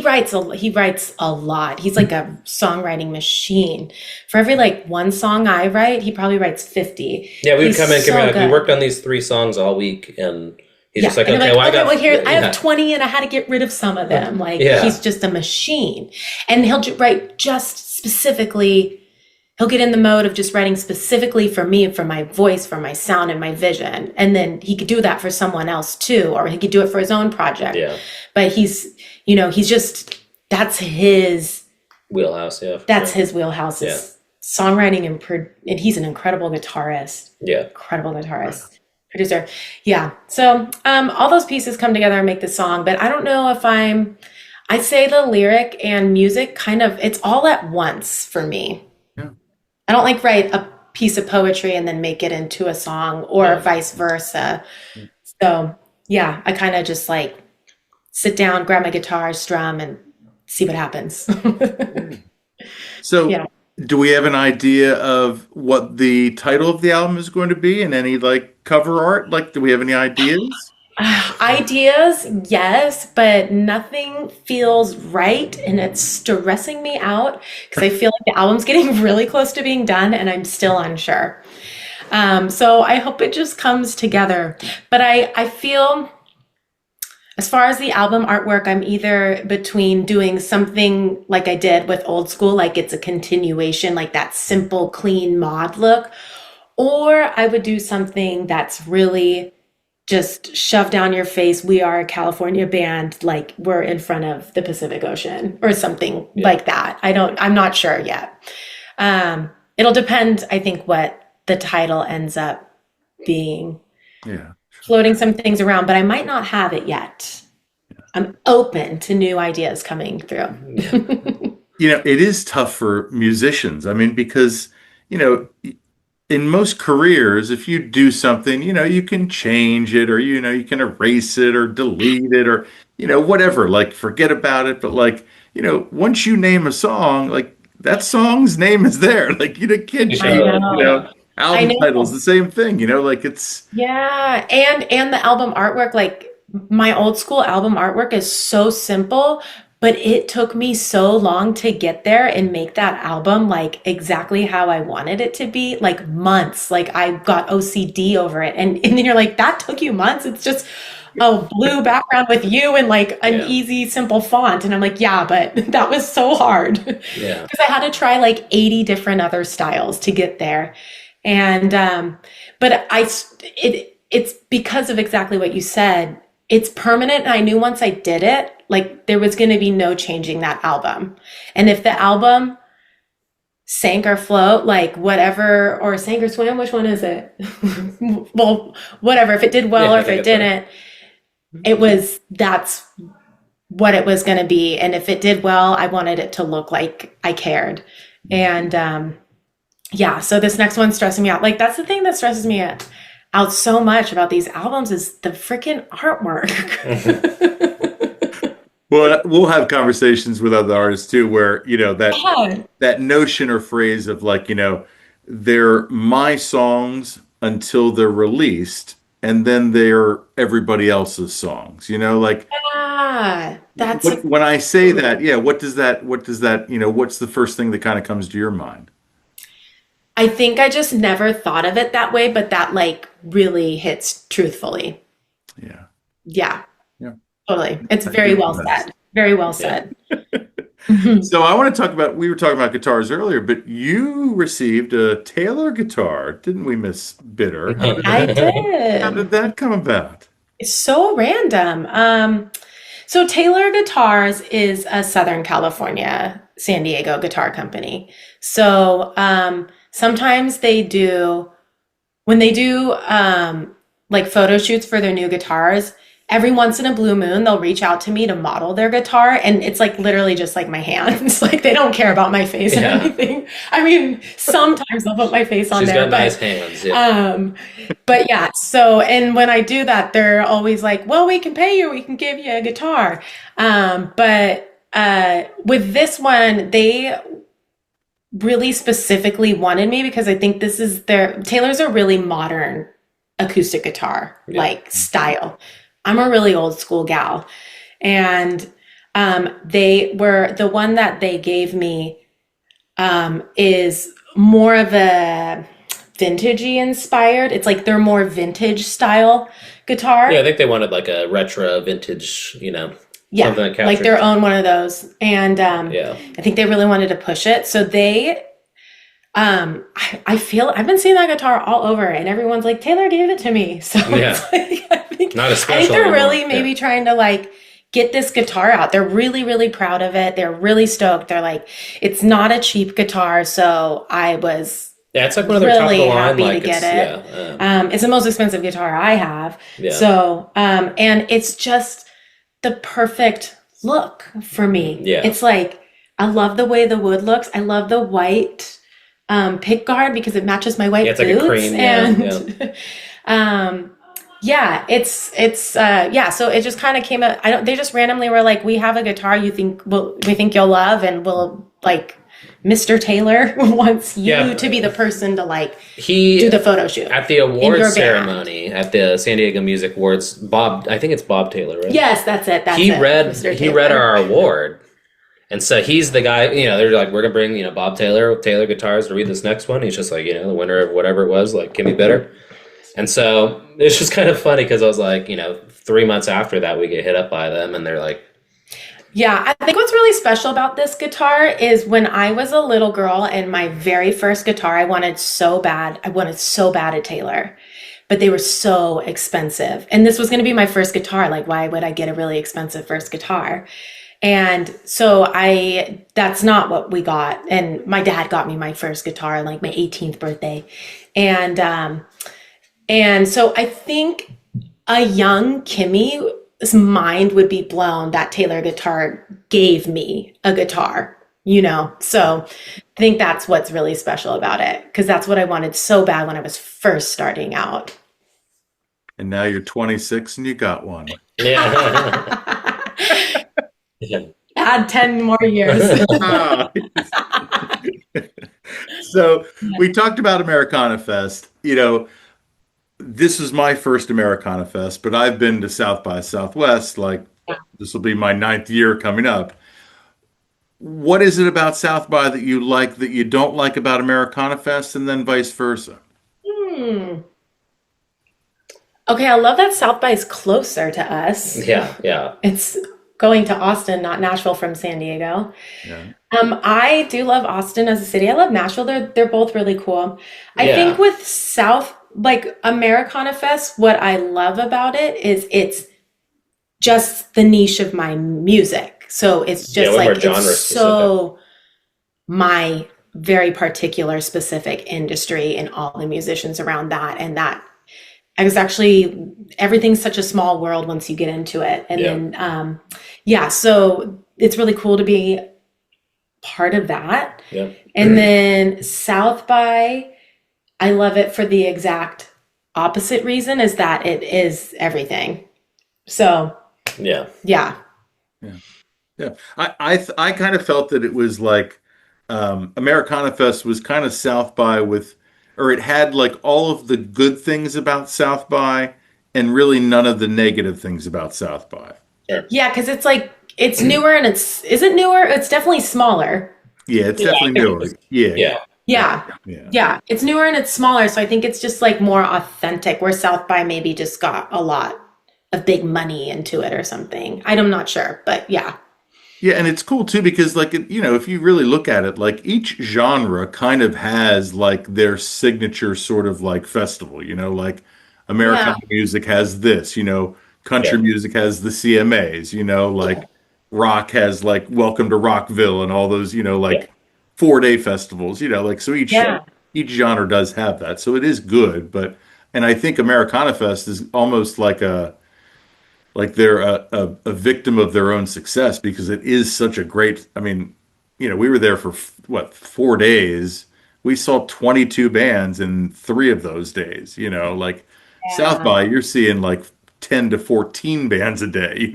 writes a lot. He's like a songwriting machine. For every like one song I write, he probably writes 50. Yeah, we would come in, we worked on these 3 songs all week, and he's just like, okay, I have 20 and I had to get rid of some of them. Like, he's just a machine. And he'll write just specifically, he'll get in the mode of just writing specifically for me, for my voice, for my sound and my vision. And then he could do that for someone else too, or he could do it for his own project. Yeah. But he's just, that's his wheelhouse. Yeah. That's his wheelhouse. Is songwriting and he's an incredible guitarist. Yeah. Incredible guitarist. Producer. Yeah. So all those pieces come together and make the song, but I don't know if I'd say the lyric and music kind of, it's all at once for me. I don't like write a piece of poetry and then make it into a song or vice versa. So yeah, I kind of just like sit down, grab my guitar, strum, and see what happens. So, Yeah. do we have an idea of what the title of the album is going to be and any like cover art? Like, do we have any ideas? Ideas, yes, but nothing feels right, and it's stressing me out because I feel like the album's getting really close to being done, and I'm still unsure. So I hope it just comes together. But I feel, as far as the album artwork, I'm either between doing something like I did with Old School, like it's a continuation, like that simple, clean mod look, or I would do something that's really just shove down your face. We are a California band, like we're in front of the Pacific Ocean or something like that. I'm not sure yet. It'll depend, I think, what the title ends up being. Yeah. Floating some things around, but I might not have it yet. I'm open to new ideas coming through. It is tough for musicians. I mean, because, in most careers, if you do something, you can change it or, you can erase it or delete it or, whatever, like forget about it. But like, once you name a song, like that song's name is there. Like, you can't change, album titles, the same thing, like it's. Yeah. And the album artwork, like my Old School album artwork is so simple, but it took me so long to get there and make that album like exactly how I wanted it to be, like months. Like I got OCD over it. And then you're like, that took you months? It's just a blue background with you and like an easy, simple font. And I'm like, yeah, but that was so hard. Yeah. Because I had to try like 80 different other styles to get there. And, but it's because of exactly what you said. It's permanent. And I knew once I did it, like there was going to be no changing that album. And if the album sank or float, like whatever, or sank or swim, which one is it? Well, whatever, if it did well or if it didn't, that's what it was going to be. And if it did well, I wanted it to look like I cared. And, so this next one's stressing me out. Like that's the thing that stresses me out so much about these albums is the freaking artwork. Well, we'll have conversations with other artists too, where, that notion or phrase of like, they're my songs until they're released and then they're everybody else's songs, like. Yeah, that's when I say that, what does that, what's the first thing that kind of comes to your mind? I think I just never thought of it that way, but that like really hits truthfully. Yeah. Yeah. Yeah. Totally. It's very well said. Very well said. So I want to talk about, we were talking about guitars earlier, but you received a Taylor guitar, didn't we, Miss Bitter? I did. How did that come about? It's so random. So Taylor Guitars is a Southern California, San Diego guitar company. So sometimes when they do like photo shoots for their new guitars, every once in a blue moon, they'll reach out to me to model their guitar. And it's like literally just like my hands. Like they don't care about my face or anything. I mean, sometimes they'll put my face on there. She's got nice hands. Yeah. But yeah, so, and when I do that, they're always like, well, we can pay you. We can give you a guitar. But with this one, they really specifically wanted me because I think this is Taylor's a really modern acoustic guitar, like style. I'm a really old school gal. And they were, the one that they gave me is more of a vintagey inspired. It's like they're more vintage style guitar. Yeah, I think they wanted like a retro vintage, yeah, like their own one of those. And I think they really wanted to push it. So they, I feel I've been seeing that guitar all over, and everyone's like, Taylor gave it to me. So it's like, I think they're really maybe trying to like get this guitar out. They're really, really proud of it. They're really stoked. They're like, it's not a cheap guitar, so I was it's like one of their really top of the line, happy like to get it. It's the most expensive guitar I have. Yeah. So and it's just the perfect look for me. Yeah. It's like I love the way the wood looks. I love the white pick guard because it matches my white Yeah, it's boots. like a cream. And yeah, yeah. So it just kind of came up. They just randomly were like, we have a guitar we think you'll love, and we'll like, Mr. Taylor wants you to be the person to like do the photo shoot at the awards ceremony at the San Diego Music Awards. I think it's Bob Taylor, right? Yes, that's it. He read our award. And so he's the guy, they're like, we're going to bring, Bob Taylor Guitars to read this next one. He's just like, the winner of whatever it was, like, Kimmi Bitter. And so it's just kind of funny because I was like, 3 months after that, we get hit up by them and they're like. Yeah, I think what's really special about this guitar is when I was a little girl and my very first guitar, I wanted so bad a Taylor, but they were so expensive. And this was going to be my first guitar. Like, why would I get a really expensive first guitar? And so that's not what we got. And my dad got me my first guitar on like my 18th birthday. And so I think a young Kimmy's mind would be blown that Taylor guitar gave me a guitar, So I think that's what's really special about it, because that's what I wanted so bad when I was first starting out. And now you're 26 and you got one. Yeah. Add 10 more years. So we talked about Americana Fest. This is my first Americana Fest, but I've been to South by Southwest. This will be my 9th year coming up. What is it about South by that you like that you don't like about Americana Fest, and then vice versa? Okay, I love that South by is closer to us. Yeah. It's going to Austin, not Nashville from San Diego. Yeah. I do love Austin as a city. I love Nashville. They're both really cool. I think with Americana Fest, what I love about it is it's just the niche of my music. So it's just it's so my very particular specific industry and all the musicians around that. And that I was actually, everything's such a small world once you get into it. And then, so it's really cool to be part of that. Yeah. And then South by, I love it for the exact opposite reason, is that it is everything. So, yeah. I kind of felt that it was like Americana Fest was kind of South by it had like all of the good things about South by and really none of the negative things about South by. Yeah, because it's like, it's newer and is it newer? It's definitely smaller. Yeah, it's definitely newer. Yeah. It's newer and it's smaller. So I think it's just like more authentic, where South by maybe just got a lot of big money into it or something. I'm not sure, but yeah. Yeah, and it's cool too because if you really look at it, like each genre kind of has like their signature sort of like festival, like American music has this, country music has the CMAs, like rock has like Welcome to Rockville and all those, 4-day festivals, so each genre does have that. So it is good, and I think Americana Fest is almost like they're a victim of their own success because it is such a great, we were there for 4 days. We saw 22 bands in 3 of those days, South by, you're seeing like 10 to 14 bands a day,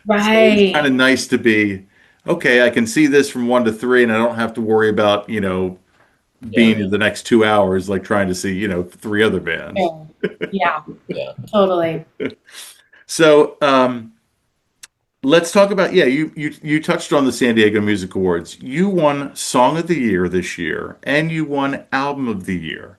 Right. So it's kind of nice to be, okay, I can see this from 1 to 3 and I don't have to worry about, being in the next 2 hours, like trying to see, 3 other bands. Yeah, totally. So let's talk about, you touched on the San Diego Music Awards. You won Song of the Year this year, and you won Album of the Year.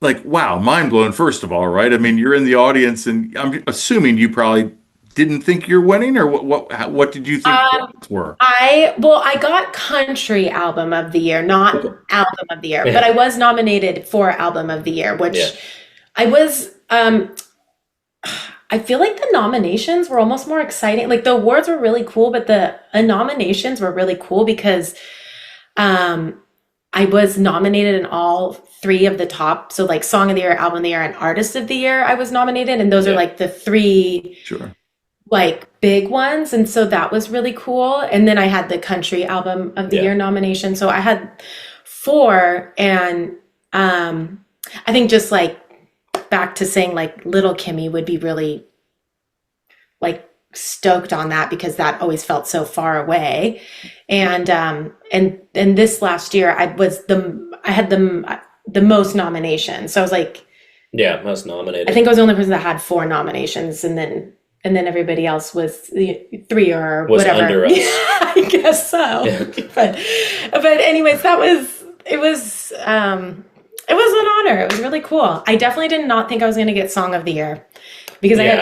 Like, wow, mind blown, first of all, right? You're in the audience, and I'm assuming you probably didn't think you're winning, or what did you think the odds were? I got Country Album of the Year, not Album of the Year, but I was nominated for Album of the Year, which I was... I feel like the nominations were almost more exciting. Like the awards were really cool, but the nominations were really cool because I was nominated in all 3 of the top. So like Song of the Year, Album of the Year, and Artist of the Year, I was nominated. And those are like the 3 like big ones. And so that was really cool. And then I had the country album of the year nomination. So I had 4. And I think just like back to saying like little Kimmi would be really like stoked on that because that always felt so far away. And this last year I had the most nominations. So I was like, most nominated. I think I was the only person that had 4 nominations, and then everybody else was 3 or was whatever. Under us. I guess so. Yeah. But anyways, it was an honor. It was really cool. I definitely did not think I was going to get Song of the Year because we had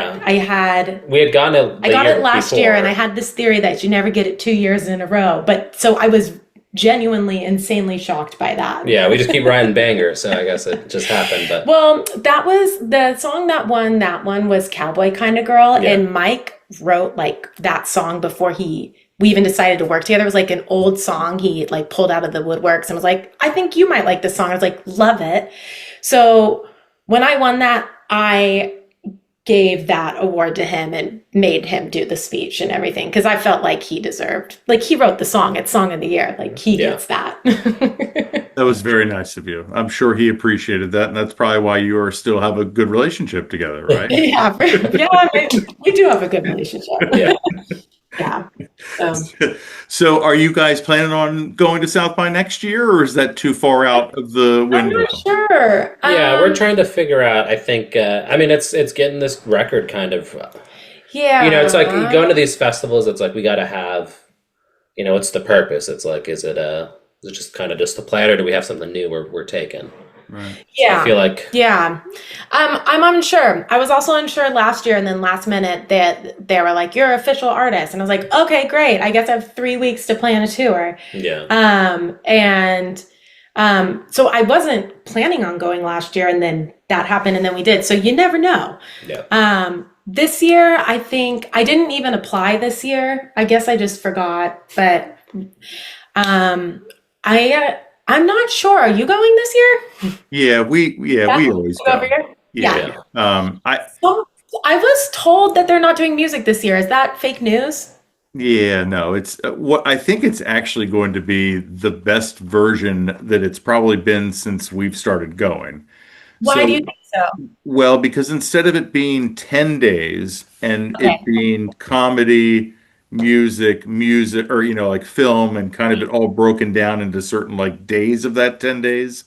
gotten it. I got it last year, and I had this theory that you never get it 2 years in a row. But so I was genuinely insanely shocked by that. Yeah, we just keep writing bangers, so I guess it just happened. But well, that was the song that won. That one was Cowboy Kinda Girl, and Mike wrote like that song before we even decided to work together. It was like an old song he like pulled out of the woodworks and was like, I think you might like this song. I was like, love it. So when I won that, I gave that award to him and made him do the speech and everything because I felt like he deserved, like he wrote the song, it's Song of the Year, like he gets that. That was very nice of you. I'm sure he appreciated that, and that's probably why you still have a good relationship together, right? Yeah, we do have a good relationship. Yeah. So are you guys planning on going to South by next year, or is that too far out of the window? I'm not sure. We're trying to figure out, I think, it's getting this record kind of, it's like going to these festivals, it's like we got to have, what's the purpose? It's like, is it just kind of just to play it, or do we have something new we're taking? Right. Yeah. So I feel like. Yeah. I'm unsure. I was also unsure last year, and then last minute they were like, you're an official artist. And I was like, okay, great. I guess I have 3 weeks to plan a tour. Yeah. So I wasn't planning on going last year, and then that happened, and then we did. So you never know. Yeah. This year, I think I didn't even apply this year. I guess I just forgot, but, I'm not sure. Are you going this year? Yeah, we always go. Over here? Yeah. I was told that they're not doing music this year. Is that fake news? Yeah, no, it's what I think it's actually going to be the best version that it's probably been since we've stared going. Why do you think so? Well, because instead of it being 10 days and it being comedy, music, or, like film and kind of it all broken down into certain like days of that 10 days,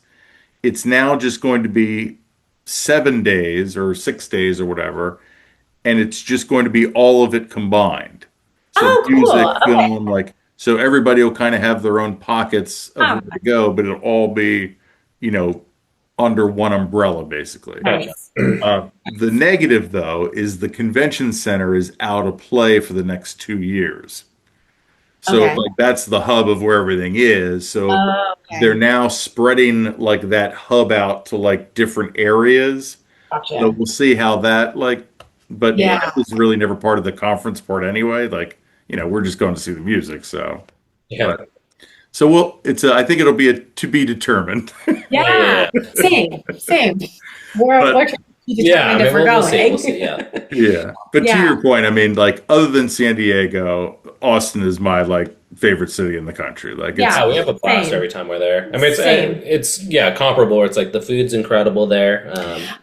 it's now just going to be 7 days or 6 days or whatever. And it's just going to be all of it combined. So music, film, so everybody will kind of have their own pockets of where to go, but it'll all be, under one umbrella, basically. Nice. The negative, though, is the convention center is out of play for the next 2 years. So that's the hub of where everything is. So they're now spreading like that hub out to like different areas. Gotcha. So we'll see how that but that was really never part of the conference part anyway. We're just going to see the music. So I think it'll be to be determined. Yeah. Same. We're trying to be determined if we're going. We'll see, yeah. But to your point, other than San Diego, Austin is my favorite city in the country. We have a blast every time we're there. It's comparable. It's like the food's incredible there.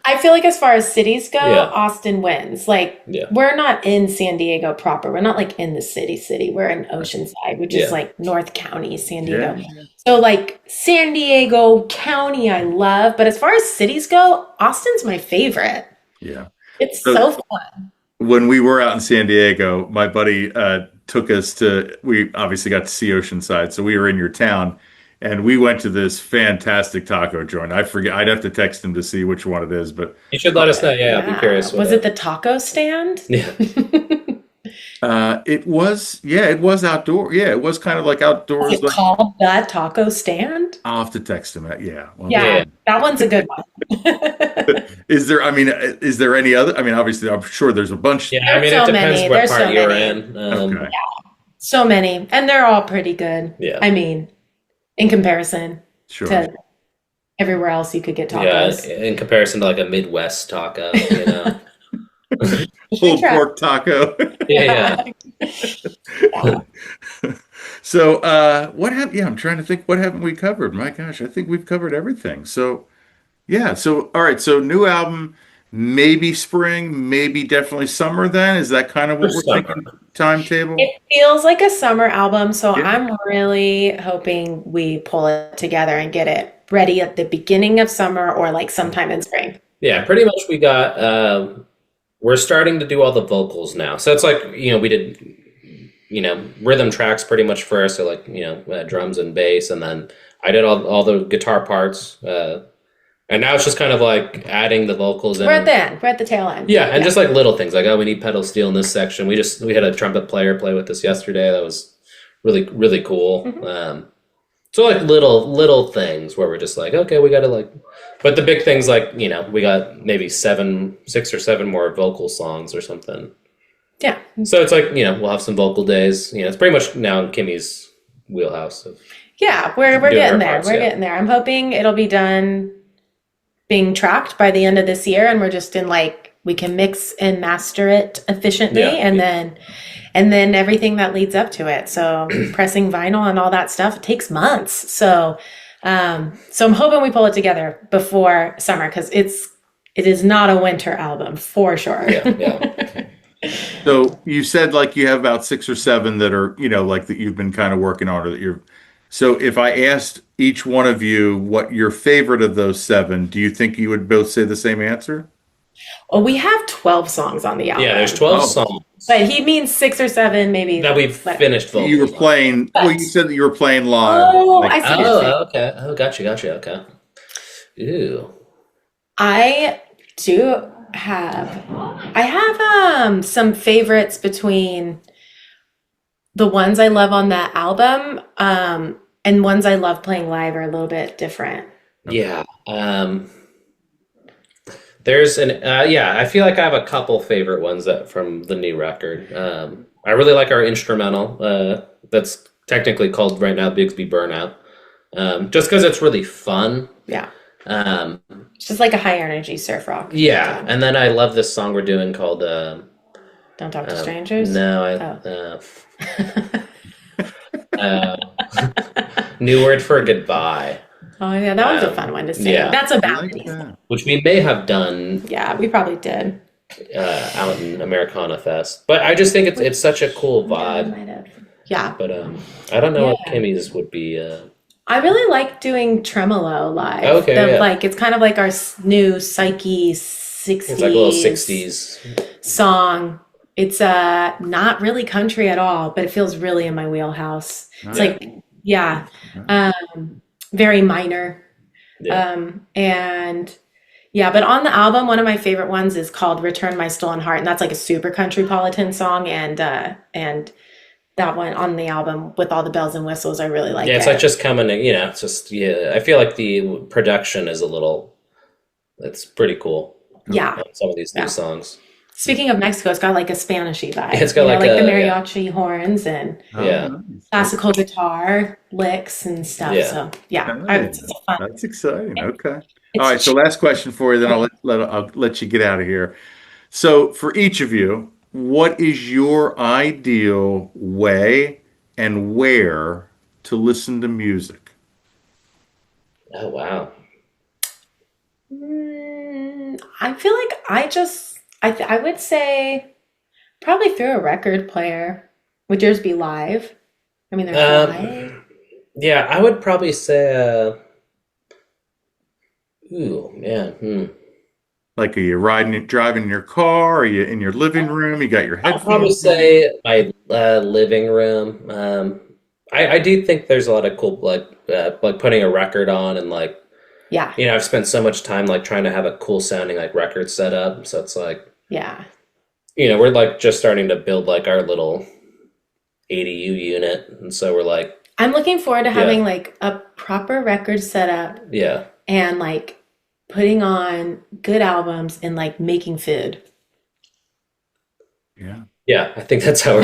I feel like as far as cities go, Austin wins. We're not in San Diego proper. We're not in the city. We're in Oceanside, which is North County, San Diego. Yeah. So San Diego County, I love. But as far as cities go, Austin's my favorite. Yeah. It's so fun. When we were out in San Diego, my buddy took us we obviously got to see Oceanside, so we were in your town, and we went to this fantastic taco joint. I forget, I'd have to text him to see which one it is, but you should let us know. I'd be curious. Was it the taco stand? Yeah. It was outdoor. Yeah, it was kind of outdoors. Is it called the taco stand? I'll have to text him. Yeah. Well, that one's a good one. Is there any other? Obviously, I'm sure there's a bunch. Yeah, it depends what part you're in. So many, and they're all pretty good. Yeah. In comparison to everywhere else you could get tacos. Yeah, in comparison to a Midwest taco, Pulled pork taco. Yeah. So, what have? Yeah, I'm trying to think. What haven't we covered? My gosh, I think we've covered everything. So, yeah. So, all right. So, new album, maybe spring, maybe definitely summer. Then is that kind of For what we're summer. thinking? Timetable? It feels like a summer album, so Yeah. I'm really hoping we pull it together and get it ready at the beginning of summer or like sometime in spring. Yeah, pretty much we got we're starting to do all the vocals now. So it's like, we did rhythm tracks pretty much first, so like, drums and bass, and then I did all the guitar parts. And now it's just kind of like adding the vocals in. We're at the end. We're at the tail end. Yeah, and just like little things like, oh, we need pedal steel in this section. We had a trumpet player play with us yesterday. That was really, really cool. So like little things where we're just like, okay, we got to like, but the big things like, we got maybe 6 or 7 more vocal songs or something. Yeah. So it's like, we'll have some vocal days. It's pretty much now in Kimmy's wheelhouse. Yeah, we're getting there. We're getting there. I'm hoping it'll be done being tracked by the end of this year, and we're just in like, we can mix and master it efficiently, and then everything that leads up to it. So pressing vinyl and all that stuff, it takes months. So I'm hoping we pull it together before summer, because it is not a winter album for sure. Yeah. So you said like you have about 6 or 7 that are, like that you've been kind of working on, or that you're. So if I asked each one of you what your favorite of those 7, do you think you would both say the same answer? Well, we have 12 songs on the album. Yeah, there's 12 songs. But he means 6 or 7, maybe. That we've finished vocals. You were playing, you said that you were playing live. Oh, I see. Okay. Oh, gotcha. Okay. Ooh. I have some favorites between the ones I love on that album, and ones I love playing live are a little bit different. Yeah. There's I feel like I have a couple favorite ones from the new record. I really like our instrumental, that's technically called right now Bigsby Burnout, just because it's really fun. Yeah. It's just like a high energy surf rock. Yeah, and then I love this song we're doing called Don't Talk to Strangers? No, New Word for Goodbye. Oh yeah, that was a fun one to sing. Yeah. That's a I ballad. like that. Which we may have done Yeah, we probably did. out in Americana Fest. But I just think it's such a cool Yeah, we vibe. might have. Yeah. But I don't know what Yeah. Kimmy's would be. I really like doing tremolo live. Okay, yeah. Like it's kind of like our new psyche 60s. It's like a little 60s. song. It's not really country at all, but it feels really in my wheelhouse. It's Yeah. like, yeah, very minor. Yeah. And yeah, but on the album, one of my favorite ones is called Return My Stolen Heart, and that's like a super countrypolitan song, and that one on the album with all the bells and whistles, I really like It's it. like just coming, it's just, I feel like the production is it's pretty cool. Yeah. On some of these new songs. Speaking of Mexico, it's got like a Spanishy vibe. It's got like the a- mariachi horns and Yeah. nice. classical guitar licks and stuff. Yeah. So yeah, Nice. it's fun. That's exciting. Okay. It's All right. So last question for you, then I'll let you get out of here. So for each of you, what is your ideal way and where to listen to music? Oh, wow. I feel like I would say probably through a record player. Would yours be live? I mean, there's live. Yeah, I would probably say, ooh, man. Like, are you driving in your car? Are you in your living room? You got your I'd probably headphones? say my living room. I do think there's a lot of cool, like putting a record on and like, Yeah, I've spent so much time like trying to have a cool sounding like record set up. So it's like, yeah, we're like just starting to build like our little ADU unit. And so we're like, I'm looking forward to having like a proper record setup yeah. and like putting on good albums and like making food. Yeah. Yeah, I think that's how we're.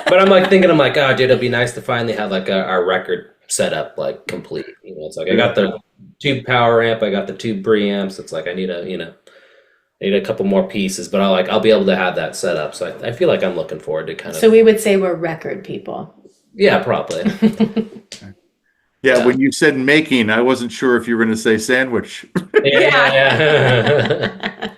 But I'm like thinking, oh, dude, it'd be nice to finally have like our record set up like complete. It's like I got the tube power amp, I got the tube preamps. It's like I need I need a couple more pieces, but I'll be able to have that set up. So I feel like I'm looking forward to kind of. So we would say we're record people. Yeah, probably. Yeah, when you said making, I wasn't sure if you were going to say sandwich. Yeah.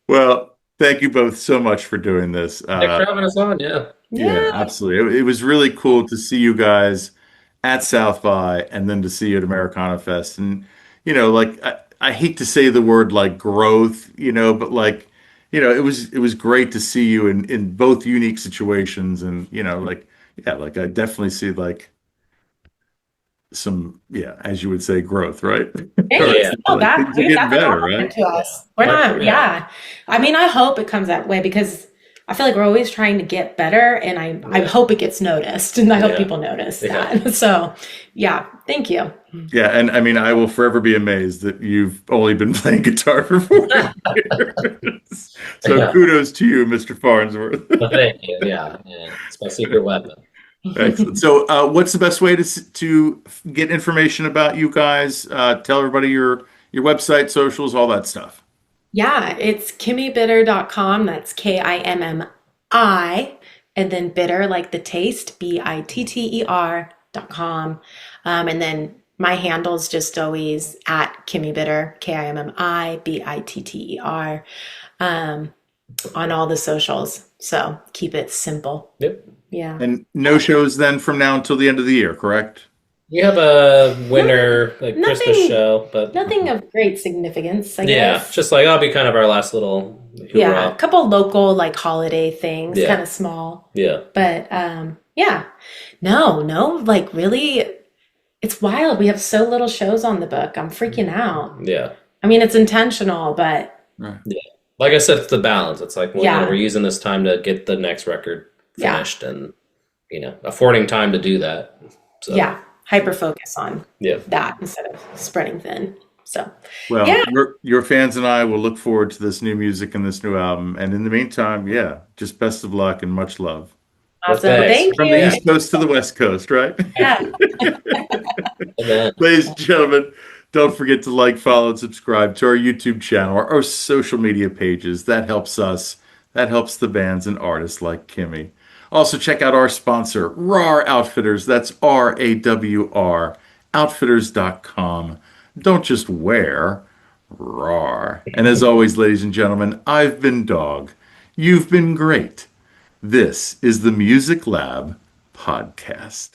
Well, thank you both so much for doing this. Thanks for having us on. Yeah. Yeah, absolutely. It was really cool to see you guys at South by and then to see you at Americana Fest. And, like I hate to say the word like growth, but like, it was great to see you in both unique situations. And, like, yeah, like I definitely see like some, yeah, as you would say, growth, right? Yeah. Oh, Like, things are getting better, not right? to us. We're not, yeah. I mean, I hope it comes that way because I feel like we're always trying to get better, and I hope it gets noticed, and I hope people notice that. So, yeah, thank you. Yeah, and I mean, I will forever be amazed that you've only been playing guitar for 4 years. So kudos to you, Mr. Farnsworth. Well, thank you. Yeah, it's my secret weapon. Excellent. So, what's the best way to get information about you guys? Tell everybody your website, socials, all that stuff. Yeah, it's kimmibitter.com. That's KIMMI, and then bitter like the taste, BITTER.com. And then my handle's just always at kimmibitter, KIMMIBITTER, on all the socials. So keep it simple. Yep. Yeah. And no shows then from now until the end of the year, correct? We have a winter Christmas show, but nothing of great significance, I guess. Just like that'll be kind of our last little hoorah. Yeah, a couple local like holiday things, kind of small. Yeah. But no, like really, it's wild. We have so little shows on the book. I'm freaking out. Yeah. I mean, it's intentional, but Right. Yeah. Like I said, it's the balance. It's like we're using this time to get the next record finished, and affording time to do that. So. Yeah. Hyper focus on that instead of spreading thin. So, well, your fans and I will look forward to this new music and this new album. And in the meantime, just best of luck and much love. Awesome. Thank From you. the East Coast to the West Coast, right? Yeah. Ladies and gentlemen, don't forget to like, follow, and subscribe to our YouTube channel or our social media pages. That helps us. That helps the bands and artists like Kimmi. Also, check out our sponsor, RAR Outfitters. That's RAWR, outfitters.com. Don't just wear, RAR. And as always, ladies and gentlemen, I've been Dogg. You've been great. This is the Music Lab Podcast.